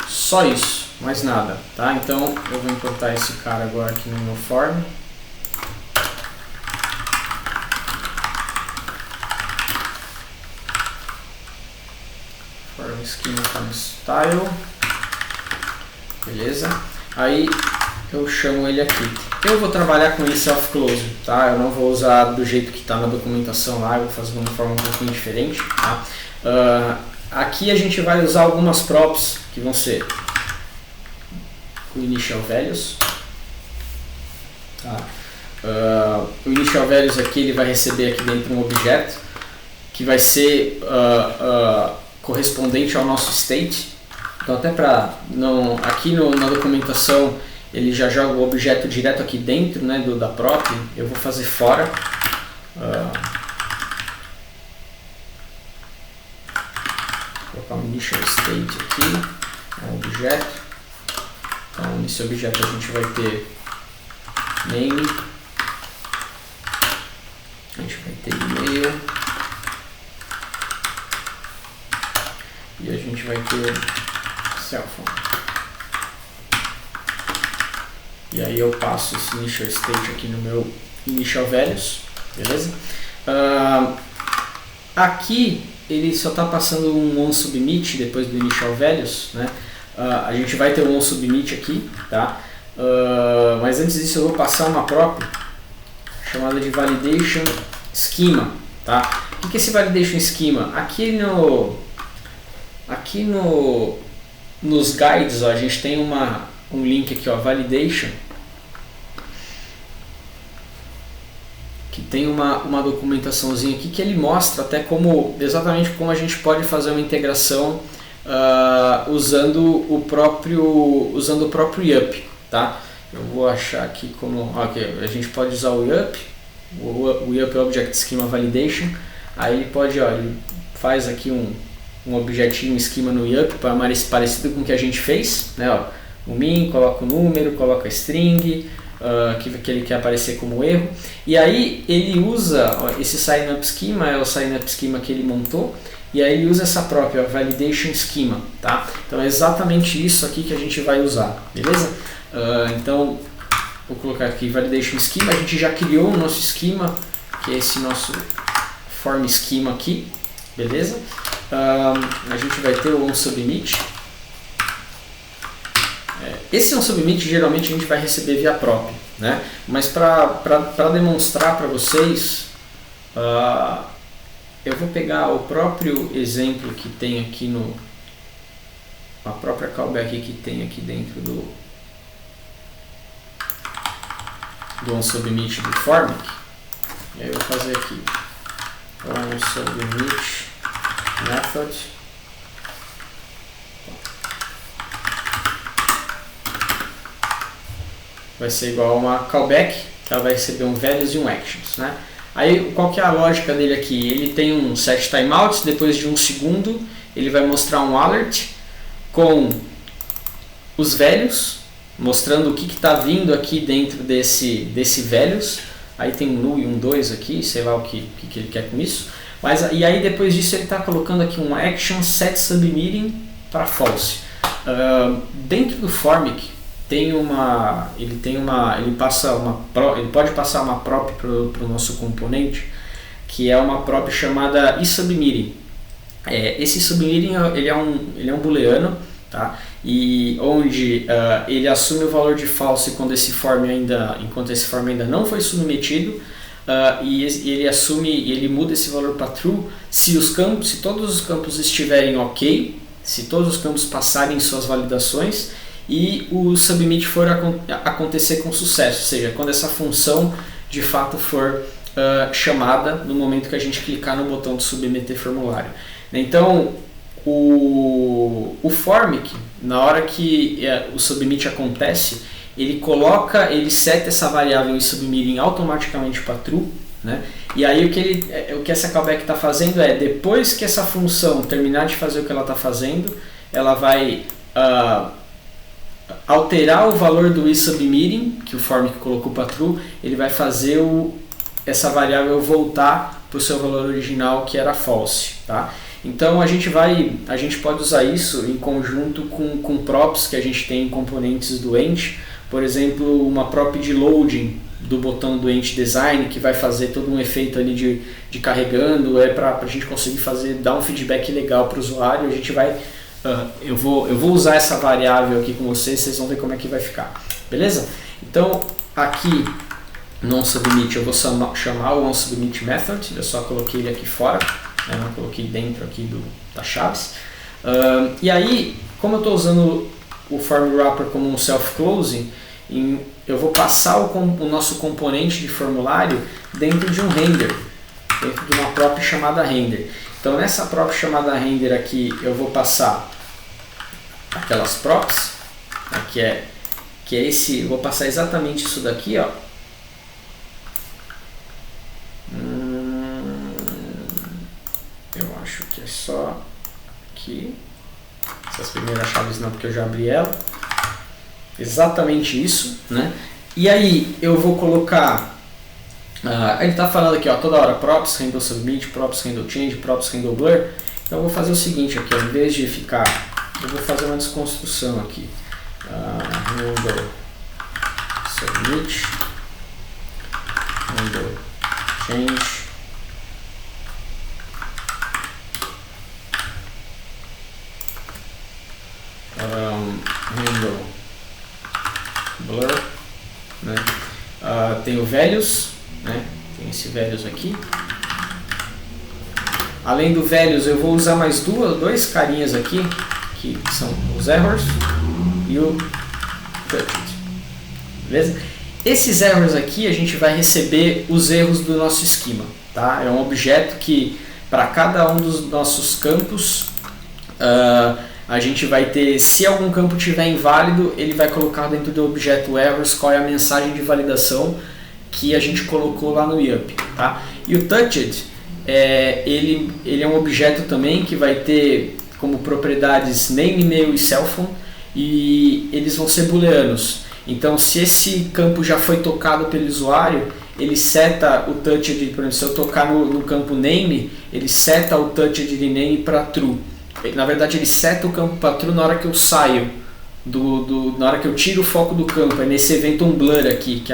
Só isso, mais nada, tá? Então eu vou importar esse cara agora aqui no meu form. Form schema form style, beleza. Aí eu chamo ele aqui. Eu vou trabalhar com ele self-close, tá? Eu não vou usar do jeito que está na documentação lá, eu vou fazer de uma forma um pouquinho diferente, tá? Aqui a gente vai usar algumas props que vão ser o initial values, tá? O initial values aqui ele vai receber aqui dentro um objeto que vai ser correspondente ao nosso state. Então até para não aqui na documentação ele já joga o objeto direto aqui dentro, né, da prop. Eu vou fazer fora. Vou colocar um initial state aqui, um objeto. Então nesse objeto a gente vai ter name, a gente vai ter e-mail e a gente vai ter cell phone. E aí eu passo esse initial state aqui no meu initial values, beleza? Aqui ele só está passando um onSubmit depois do initial values, né? A gente vai ter um onSubmit aqui, tá? Mas antes disso eu vou passar uma prop chamada de validation schema, tá? O que é esse validation schema? Aqui nos guides, ó, a gente tem um link aqui, ó, validation, que tem uma documentaçãozinha aqui que ele mostra até exatamente como a gente pode fazer uma integração usando o próprio YUP, tá? Eu vou achar aqui como, ok, a gente pode usar o YUP, o YUP Object Schema Validation. Aí ele pode, ó, ele faz aqui um objetinho esquema no YUP parecido com o que a gente fez, né? Ó, o min, coloca o número, coloca a string, que ele quer aparecer como erro. E aí ele usa, ó, esse sign-up schema, é o sign-up schema que ele montou, e aí ele usa essa própria validation schema, tá? Então é exatamente isso aqui que a gente vai usar, beleza? Então vou colocar aqui validation schema, a gente já criou o nosso schema, que é esse nosso form schema aqui, beleza? A gente vai ter o onSubmit. Esse onSubmit geralmente a gente vai receber via prop, né? Mas para demonstrar para vocês, eu vou pegar o próprio exemplo que tem aqui a própria callback que tem aqui dentro do onSubmit do formic. E aí eu vou fazer aqui onSubmit method. Vai ser igual a uma callback, que ela vai receber um values e um actions, né? Aí qual que é a lógica dele aqui? Ele tem um set timeouts, depois de 1 segundo ele vai mostrar um alert com os values, mostrando o que está vindo aqui dentro desse values. Aí tem um null e um 2 aqui, sei lá o que ele quer com isso. Mas e aí depois disso ele está colocando aqui um action set submitting para false. Dentro do Formic ele pode passar uma prop para o nosso componente, que é uma prop chamada isubmitting. Esse submitting ele é um booleano, tá? E onde ele assume o valor de false enquanto esse form ainda não foi submetido, e ele muda esse valor para true se todos os campos estiverem ok, se todos os campos passarem suas validações e o submit for acontecer com sucesso, ou seja, quando essa função de fato for chamada no momento que a gente clicar no botão de submeter formulário. Então o Formic, na hora que o submit acontece, ele seta essa variável em submitting automaticamente para true, né? E aí o que essa callback está fazendo é, depois que essa função terminar de fazer o que ela está fazendo, ela vai alterar o valor do isubmitting, que o Formic colocou para true, ele vai fazer essa variável voltar para o seu valor original, que era false, tá? Então a gente pode usar isso em conjunto com props que a gente tem em componentes do Ent. Por exemplo, uma prop de loading do botão do Ent Design, que vai fazer todo um efeito ali de carregando, para a gente conseguir dar um feedback legal para o usuário. A gente eu vou usar essa variável aqui com vocês vão ver como é que vai ficar, beleza? Então aqui no onSubmit eu vou chamar o onSubmit method, eu só coloquei ele aqui fora, não coloquei dentro aqui das chaves. E aí, como eu estou usando o form wrapper como um self-closing, eu vou passar o nosso componente de formulário dentro de um render, dentro de uma prop chamada render. Então nessa prop chamada render aqui eu vou passar aquelas props, né, eu vou passar exatamente isso daqui, ó. Eu acho que é só aqui, essas primeiras chaves não, porque eu já abri ela. Exatamente isso, né? E aí eu vou colocar, ele está falando aqui, ó, toda hora props, handle submit, props, handle change, props, handle blur. Então eu vou fazer o seguinte aqui, ó, em vez de ficar, eu vou fazer uma desconstrução aqui. Handle submit, handle change, handle blur, né? Tem o values, né? Tem esse values aqui. Além do values eu vou usar mais dois carinhas aqui, que são os errors e o touched, beleza? Esses errors aqui a gente vai receber os erros do nosso esquema, tá? É um objeto que para cada um dos nossos campos a gente vai ter, se algum campo tiver inválido, ele vai colocar dentro do objeto errors qual é a mensagem de validação que a gente colocou lá no YUP, tá? E o touched, ele é um objeto também que vai ter como propriedades name, email e cellphone, e eles vão ser booleanos. Então se esse campo já foi tocado pelo usuário, ele seta o touched, por exemplo, se eu tocar no campo name, ele seta o touched de name para true. Na verdade ele seta o campo para true na hora que eu saio, na hora que eu tiro o foco do campo. É nesse evento blur aqui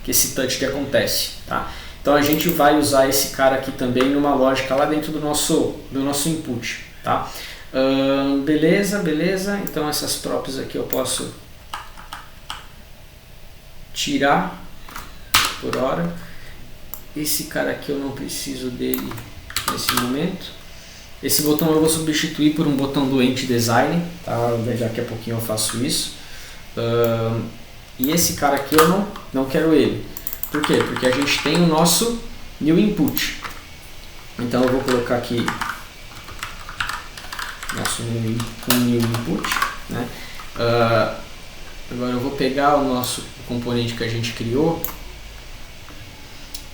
que esse touch que acontece, tá? Então a gente vai usar esse cara aqui também numa lógica lá dentro do nosso input, tá? Beleza. Então essas props aqui eu posso tirar por hora. Esse cara aqui eu não preciso dele nesse momento. Esse botão eu vou substituir por um botão do Ent Design, tá? Daqui a pouquinho eu faço isso. E esse cara aqui eu não quero ele. Por quê? Porque a gente tem o nosso new input. Então eu vou colocar aqui nosso new input, né? Agora eu vou pegar o nosso componente que a gente criou.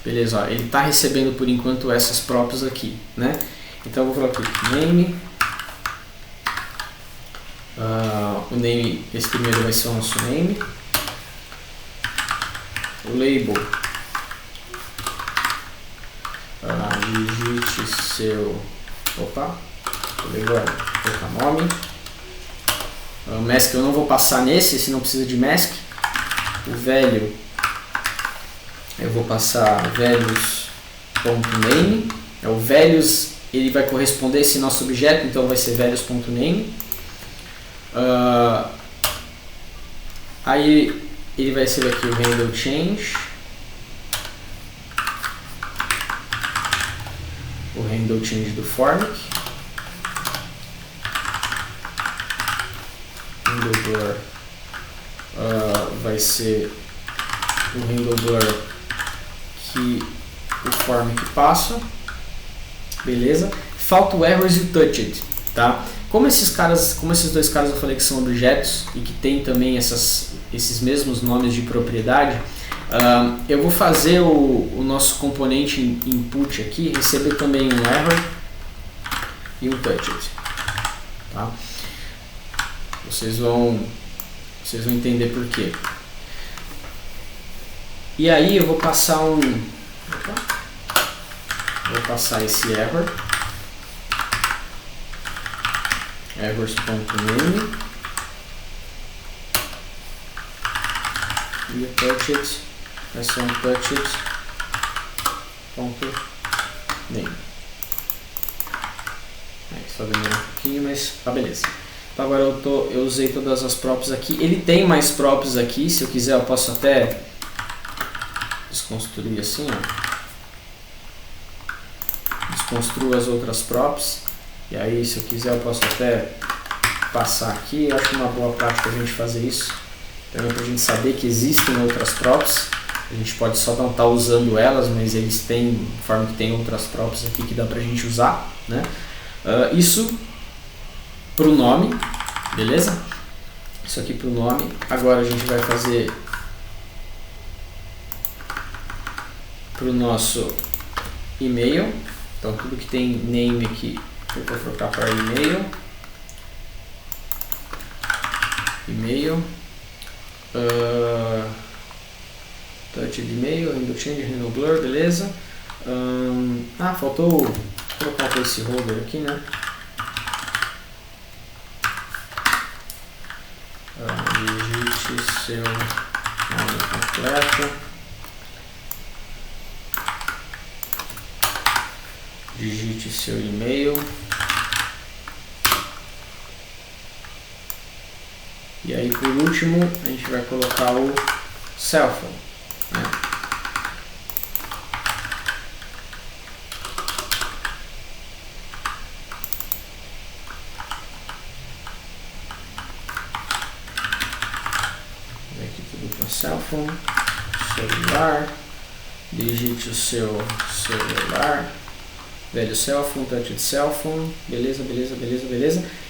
Beleza, ó, ele está recebendo por enquanto essas props aqui, né? Então eu vou colocar aqui name. O name, esse primeiro vai ser o nosso name. O label, digit seu... Opa, vou colocar nome. O mask eu não vou passar nesse, esse não precisa de mask. O velho, eu vou passar velhos.name. O velhos, ele vai corresponder a esse nosso objeto, então vai ser velhos.name. Aí ele vai ser aqui o handle change. O handle change do formic. Handle blur vai ser o handle blur que o formic passa. Beleza? Falta o errors e o touched, tá? Como esses dois caras eu falei que são objetos e que tem também esses mesmos nomes de propriedade, eu vou fazer o nosso componente input aqui receber também um error e um touched, tá? Vocês vão entender por quê. E aí eu vou passar esse error, errors.name, e o touched vai ser um touched.name. Só demora um pouquinho, mas tá beleza. Então agora eu usei todas as props aqui. Ele tem mais props aqui, se eu quiser eu posso até desconstruir assim, ó. Desconstruo as outras props. E aí, se eu quiser, eu posso até passar aqui. Eu acho uma boa prática a gente fazer isso. Também para a gente saber que existem outras props. A gente pode só não estar usando elas, mas eles têm, conforme que tem outras props aqui que dá para a gente usar, né? Isso para o nome, beleza? Isso aqui para o nome. Agora a gente vai fazer para o nosso e-mail. Então tudo que tem name aqui eu vou trocar para e-mail, touch de e-mail, handle change, handle blur, beleza. Faltou colocar o placeholder aqui, né? Digite seu nome completo. Digite seu e-mail. E aí por último a gente vai colocar o cell phone, né? Aqui tudo para cell phone, celular, digite o seu celular. Velho cell phone, touch cell phone, beleza.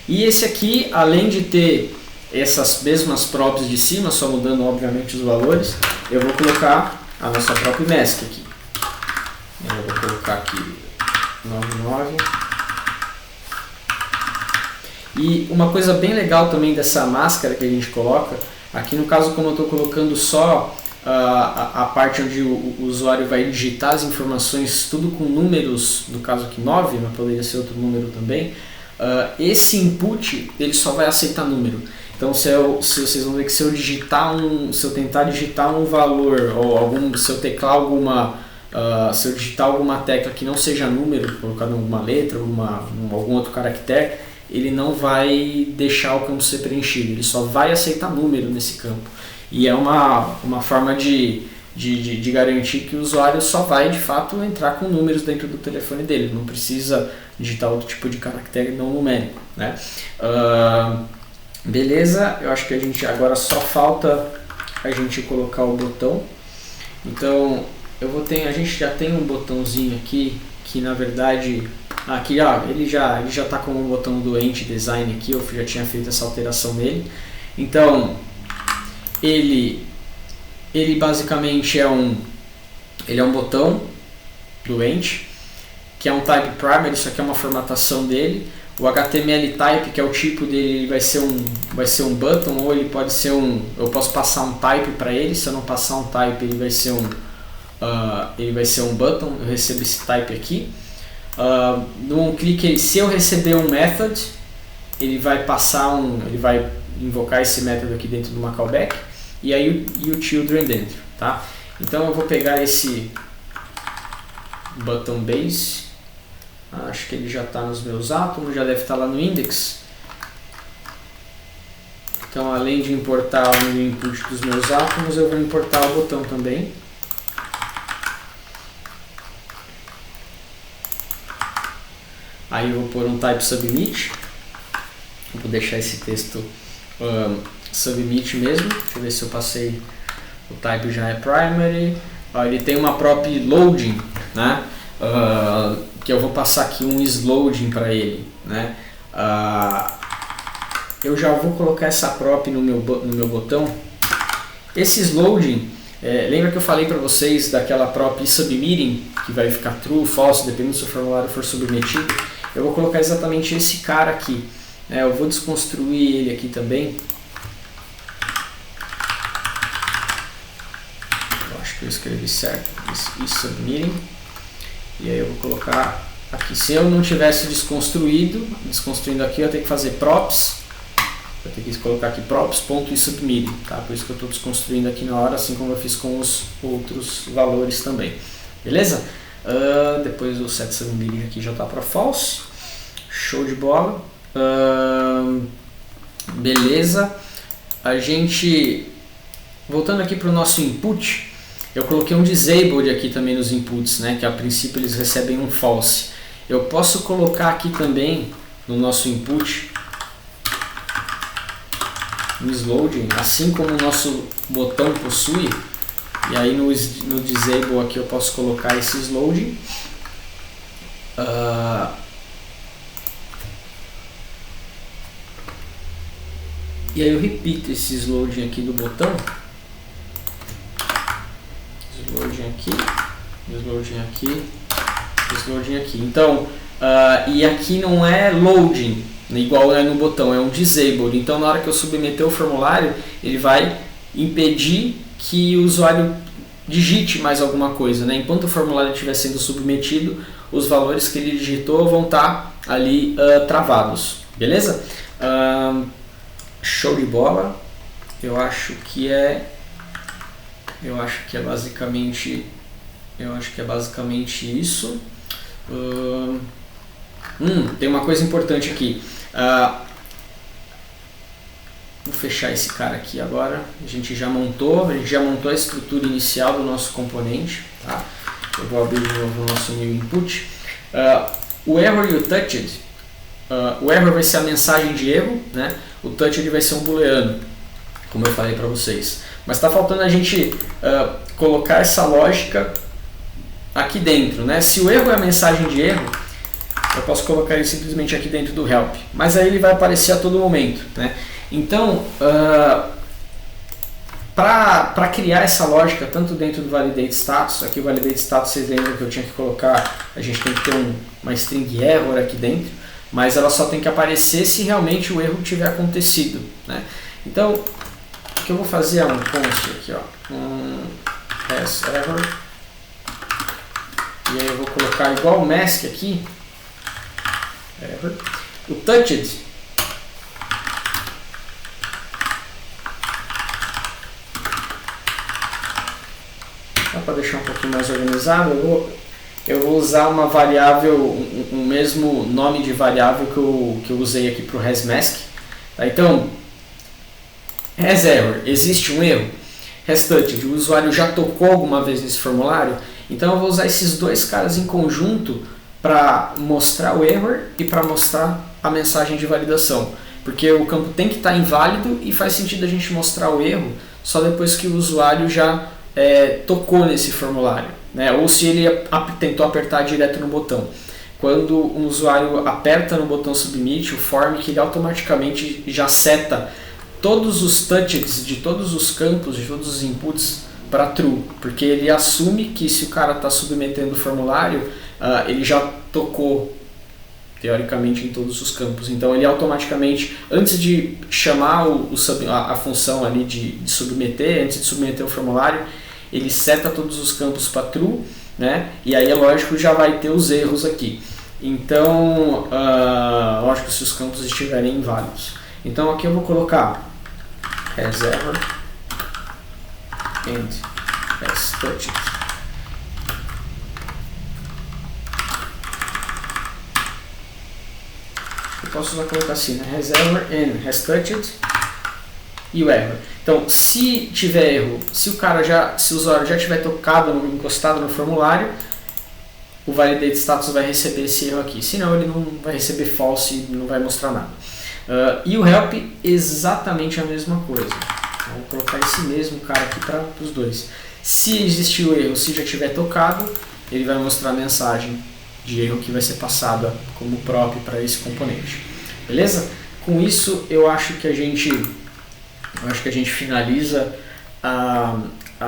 E esse aqui, além de ter essas mesmas props de cima, só mudando obviamente os valores, eu vou colocar a nossa própria mask aqui. Eu vou colocar aqui 99. E uma coisa bem legal também dessa máscara que a gente coloca, aqui no caso como eu estou colocando só a parte onde o usuário vai digitar as informações, tudo com números, no caso aqui 9, mas poderia ser outro número também, esse input ele só vai aceitar número. Então se vocês vão ver que se eu tentar digitar um valor, ou se eu teclar se eu digitar alguma tecla que não seja número, colocando alguma letra, algum outro caractere, ele não vai deixar o campo ser preenchido, ele só vai aceitar número nesse campo. E é uma forma de garantir que o usuário só vai de fato entrar com números dentro do telefone dele, não precisa digitar outro tipo de caractere não numérico, né? Beleza, eu acho que a gente agora só falta a gente colocar o botão. Então a gente já tem um botãozinho aqui que na verdade aqui ele já está com um botão do Ent Design aqui, eu já tinha feito essa alteração nele. Então ele basicamente é um botão do Ent, que é um type primary, isso aqui é uma formatação dele. O HTML type, que é o tipo dele, ele vai ser um button, ou ele pode ser eu posso passar um type para ele. Se eu não passar um type, ele vai ser um button, eu recebo esse type aqui. Num clique, se eu receber um method, ele vai ele vai invocar esse método aqui dentro do uma callback e aí o children dentro, tá? Então eu vou pegar esse button base, acho que ele já está nos meus átomos, já deve estar lá no index. Então, além de importar o input dos meus átomos, eu vou importar o botão também. Aí eu vou pôr um type submit. Vou deixar esse texto submit mesmo. Deixa eu ver se eu passei. O type já é primary. Ele tem uma prop loading, né? Que eu vou passar aqui um isLoading para ele, né? Eu já vou colocar essa prop no meu botão. Esse isLoading, lembra que eu falei para vocês daquela prop submitting, que vai ficar true, false, dependendo se o formulário for submetido? Eu vou colocar exatamente esse cara aqui. Eu vou desconstruir ele aqui também. Eu acho que eu escrevi certo, isSubmitting. E aí eu vou colocar aqui. Se eu não tivesse desconstruindo aqui, eu ia ter que fazer props. Eu tenho que colocar aqui props.isSubmitting, tá? Por isso que eu estou desconstruindo aqui na hora, assim como eu fiz com os outros valores também. Beleza? Depois o setSubmitting aqui já está para false. Show de bola. Beleza. Voltando aqui para o nosso input, eu coloquei um disabled aqui também nos inputs, né? Que a princípio eles recebem um false. Eu posso colocar aqui também no nosso input um isLoading, assim como o nosso botão possui. E aí no disable aqui eu posso colocar esse isLoading. E aí eu repito esse isLoading aqui do botão. isLoading aqui, isLoading aqui, isLoading aqui. Então, e aqui não é loading, igual é no botão, é um disabled. Então na hora que eu submeter o formulário, ele vai impedir que o usuário digite mais alguma coisa, né? Enquanto o formulário estiver sendo submetido, os valores que ele digitou vão estar ali travados, beleza? Show de bola. Eu acho que é basicamente isso. Tem uma coisa importante aqui. Vou fechar esse cara aqui agora. A gente já montou a estrutura inicial do nosso componente, tá? Eu vou abrir de novo o nosso new input. O error e o touched. O error vai ser a mensagem de erro, né? O touched vai ser um booleano, como eu falei para vocês. Mas está faltando a gente colocar essa lógica aqui dentro, né? Se o erro é a mensagem de erro, eu posso colocar ele simplesmente aqui dentro do help, mas aí ele vai aparecer a todo momento, né? Então, para criar essa lógica, tanto dentro do validate status, aqui o validate status, vocês lembram que eu tinha que colocar, a gente tem que ter uma string error aqui dentro, mas ela só tem que aparecer se realmente o erro tiver acontecido, né? Então, o que eu vou fazer é um const aqui, ó, has error, e aí eu vou colocar igual o mask aqui, error. O touched, só para deixar um pouquinho mais organizado, eu vou usar uma variável, o mesmo nome de variável que eu usei aqui para o hasMask. Tá? Então, hasError, existe um erro. hasTouched, o usuário já tocou alguma vez nesse formulário, então eu vou usar esses dois caras em conjunto para mostrar o error e para mostrar a mensagem de validação. Porque o campo tem que estar inválido e faz sentido a gente mostrar o erro só depois que o usuário já tocou nesse formulário, né? Ou se ele tentou apertar direto no botão. Quando um usuário aperta no botão submit, o form que ele automaticamente já seta todos os touches de todos os campos, de todos os inputs para true, porque ele assume que se o cara está submetendo o formulário, ele já tocou teoricamente em todos os campos. Então ele automaticamente, antes de chamar a função ali de submeter, antes de submeter o formulário, ele seta todos os campos para true, né? E aí é lógico já vai ter os erros aqui. Então, lógico, se os campos estiverem inválidos. Então aqui eu vou colocar has ever and has touched. Eu posso só colocar assim, né? Has ever and has touched e o erro. Então, se tiver erro, se o usuário já tiver encostado no formulário, o validate status vai receber esse erro aqui. Senão ele não vai receber false e não vai mostrar nada. E o help, exatamente a mesma coisa. Então, vou colocar esse mesmo cara aqui para os dois. Se existir o erro, se já tiver tocado, ele vai mostrar a mensagem de erro que vai ser passada como prop para esse componente. Beleza? Com isso, eu acho que a gente finaliza a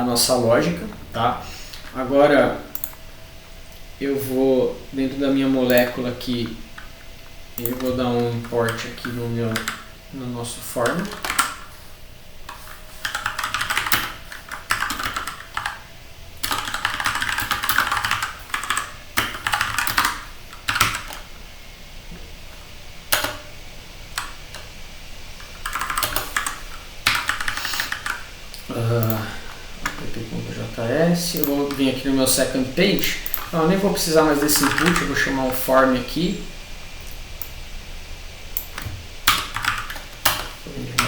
nossa lógica, tá? Agora eu vou dentro da minha molécula aqui, eu vou dar um import aqui no nosso form. app.js, eu vou vir aqui no meu second page. Não, eu nem vou precisar mais desse input, eu vou chamar um form aqui.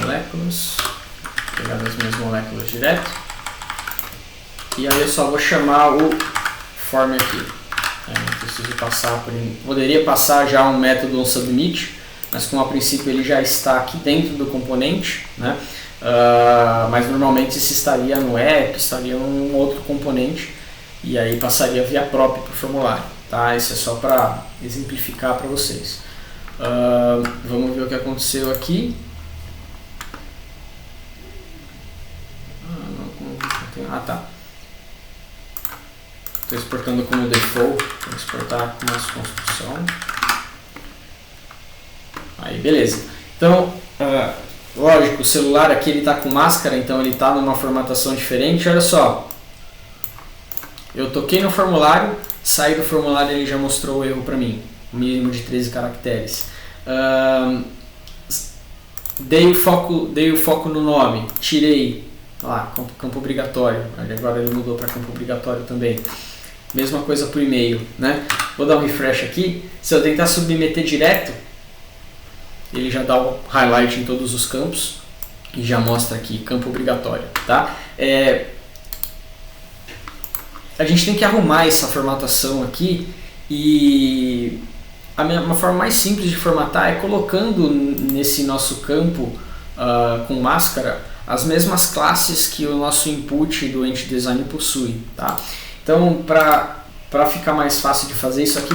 Moléculas, vou pegar das minhas moléculas direto. E aí eu só vou chamar o form aqui. Não preciso passar por ele. Poderia passar já um método onSubmit, mas como a princípio ele já está aqui dentro do componente, né? Mas normalmente se estaria no app, estaria um outro componente e aí passaria via prop para o formulário, tá? Isso é só para exemplificar para vocês. Vamos ver o que aconteceu aqui. Tá. Estou exportando como default, vou exportar com mais construção. Aí, beleza. Então, lógico, o celular aqui ele está com máscara, então ele está numa formatação diferente. Olha só, eu toquei no formulário, saí do formulário e ele já mostrou o erro para mim, um mínimo de 13 caracteres. Dei o foco no nome, tirei lá, campo obrigatório, agora ele mudou para campo obrigatório também. Mesma coisa para o e-mail, né? Vou dar um refresh aqui, se eu tentar submeter direto, ele já dá o highlight em todos os campos e já mostra aqui campo obrigatório, tá? A gente tem que arrumar essa formatação aqui e uma forma mais simples de formatar é colocando nesse nosso campo com máscara as mesmas classes que o nosso input do EntDesign possui, tá? Então, para ficar mais fácil de fazer isso aqui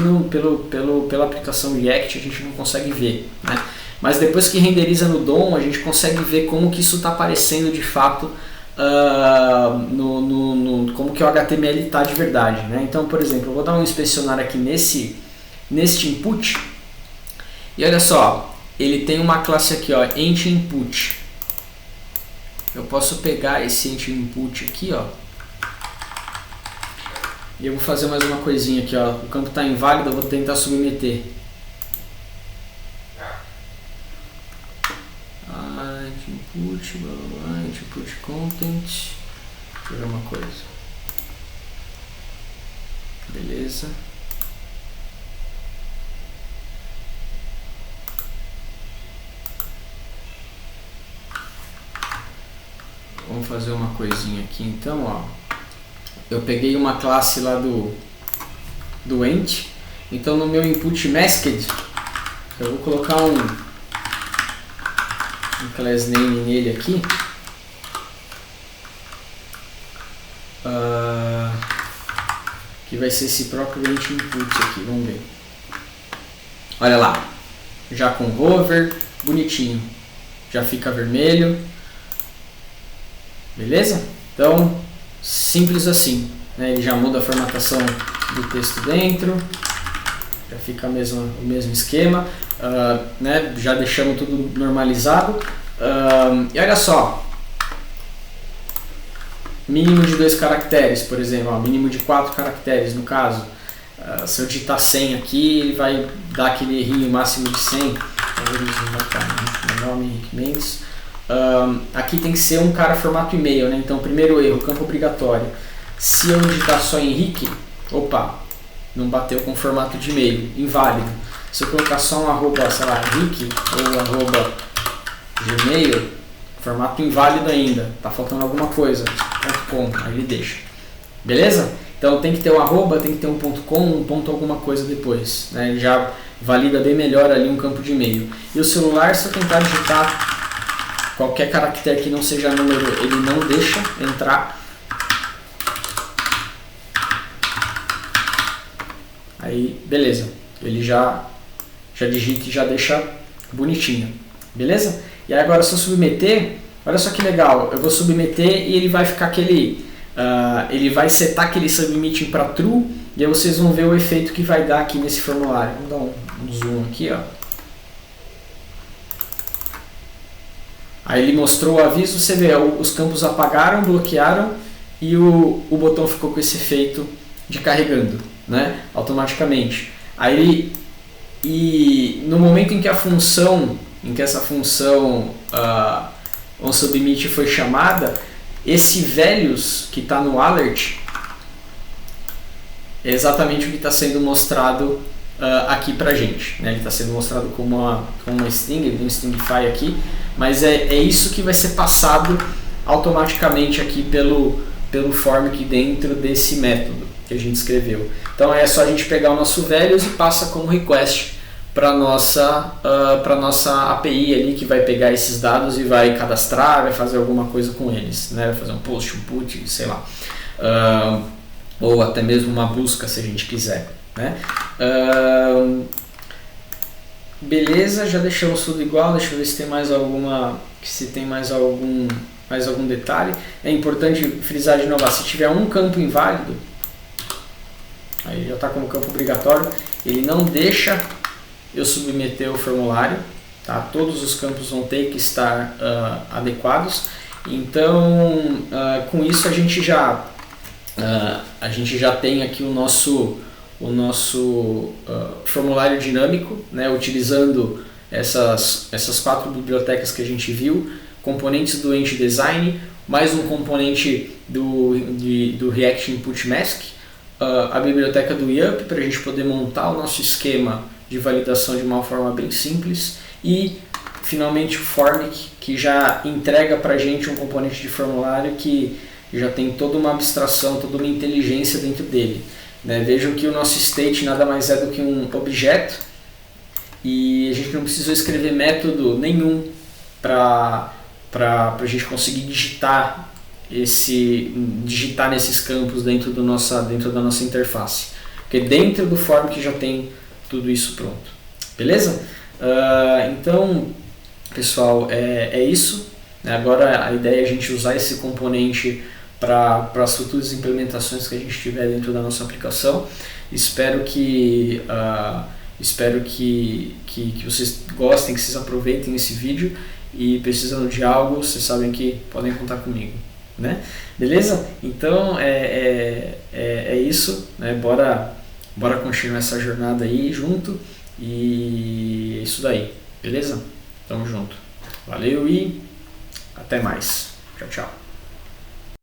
pela aplicação React a gente não consegue ver, né? Mas depois que renderiza no DOM a gente consegue ver como que isso está aparecendo de fato, como que o HTML está de verdade, né? Então, por exemplo, eu vou dar um inspecionar aqui neste input e olha só, ele tem uma classe aqui, ó, EntInput. Eu posso pegar esse EntInput aqui, ó, e eu vou fazer mais uma coisinha aqui, ó. O campo está inválido, eu vou tentar submeter. Input, blá, blá, blá, input content. Deixa eu ver uma coisa. Beleza. Vamos fazer uma coisinha aqui então, ó. Eu peguei uma classe lá do ent, então no meu input masked eu vou colocar um class name nele aqui, que vai ser esse próprio ent input aqui, vamos ver. Olha lá, já com hover, bonitinho, já fica vermelho, beleza? Então, simples assim, né? Ele já muda a formatação do texto dentro, já fica o mesmo esquema, né? Já deixamos tudo normalizado. E olha só, mínimo de 2 caracteres, por exemplo, mínimo de 4 caracteres no caso. se eu digitar 100 aqui, ele vai dar aquele errinho máximo de 100. Meu nome é Henrique Mendes. Aqui tem que ser um cara formato e-mail, né? Então, primeiro erro, campo obrigatório. Se eu digitar só Henrique, opa, não bateu com formato de e-mail, inválido. Se eu colocar só um arroba, sei lá, Henrique ou arroba Gmail, formato inválido ainda, tá faltando alguma coisa, .com, aí ele deixa. Beleza? Então tem que ter um arroba, tem que ter um .com, um ponto alguma coisa depois, né? Ele já valida bem melhor ali um campo de e-mail. E o celular, se eu tentar digitar qualquer caractere que não seja número, ele não deixa entrar. Aí, beleza, ele já digita e já deixa bonitinho, beleza? E aí agora se eu submeter, olha só que legal, eu vou submeter e ele vai ficar aquele, ele vai setar aquele submitting para true, e aí vocês vão ver o efeito que vai dar aqui nesse formulário. Vamos dar um zoom aqui, ó. Aí ele mostrou o aviso, você vê, os campos apagaram, bloquearam e o botão ficou com esse efeito de carregando, né, automaticamente. Aí e no momento em que essa função onSubmit foi chamada, esse values que está no alert é exatamente o que está sendo mostrado aqui pra gente, né? Ele está sendo mostrado como uma string, ele tem um stringify aqui, mas é isso que vai ser passado automaticamente aqui pelo form dentro desse método que a gente escreveu. Então é só a gente pegar o nosso values e passa como request para nossa API ali, que vai pegar esses dados e vai cadastrar, vai fazer alguma coisa com eles, né? Vai fazer um post, um put, sei lá, ou até mesmo uma busca se a gente quiser, né? Beleza, já deixamos tudo igual. Deixa eu ver se tem mais algum detalhe. É importante frisar de novo, se tiver um campo inválido, aí já está como campo obrigatório, ele não deixa eu submeter o formulário, tá? Todos os campos vão ter que estar adequados. Então, com isso a gente já tem aqui o nosso formulário dinâmico, né? Utilizando essas 4 bibliotecas que a gente viu, componentes do EntDesign, mais um componente do React Input Mask, a biblioteca do YUP para a gente poder montar o nosso esquema de validação de uma forma bem simples, e finalmente o Formic, que já entrega para a gente um componente de formulário que já tem toda uma abstração, toda uma inteligência dentro dele, né? Vejam que o nosso state nada mais é do que um objeto, e a gente não precisou escrever método nenhum para a gente conseguir digitar nesses campos dentro da nossa interface, porque dentro do form que já tem tudo isso pronto, beleza? Então, pessoal, é isso, né? Agora a ideia é a gente usar esse componente para as futuras implementações que a gente tiver dentro da nossa aplicação. Espero que vocês gostem, que vocês aproveitem esse vídeo, e precisando de algo, vocês sabem que podem contar comigo, né? Beleza? Então é isso, né? Bora continuar essa jornada aí junto, e é isso daí, beleza? Tamo junto. Valeu e até mais. Tchau, tchau.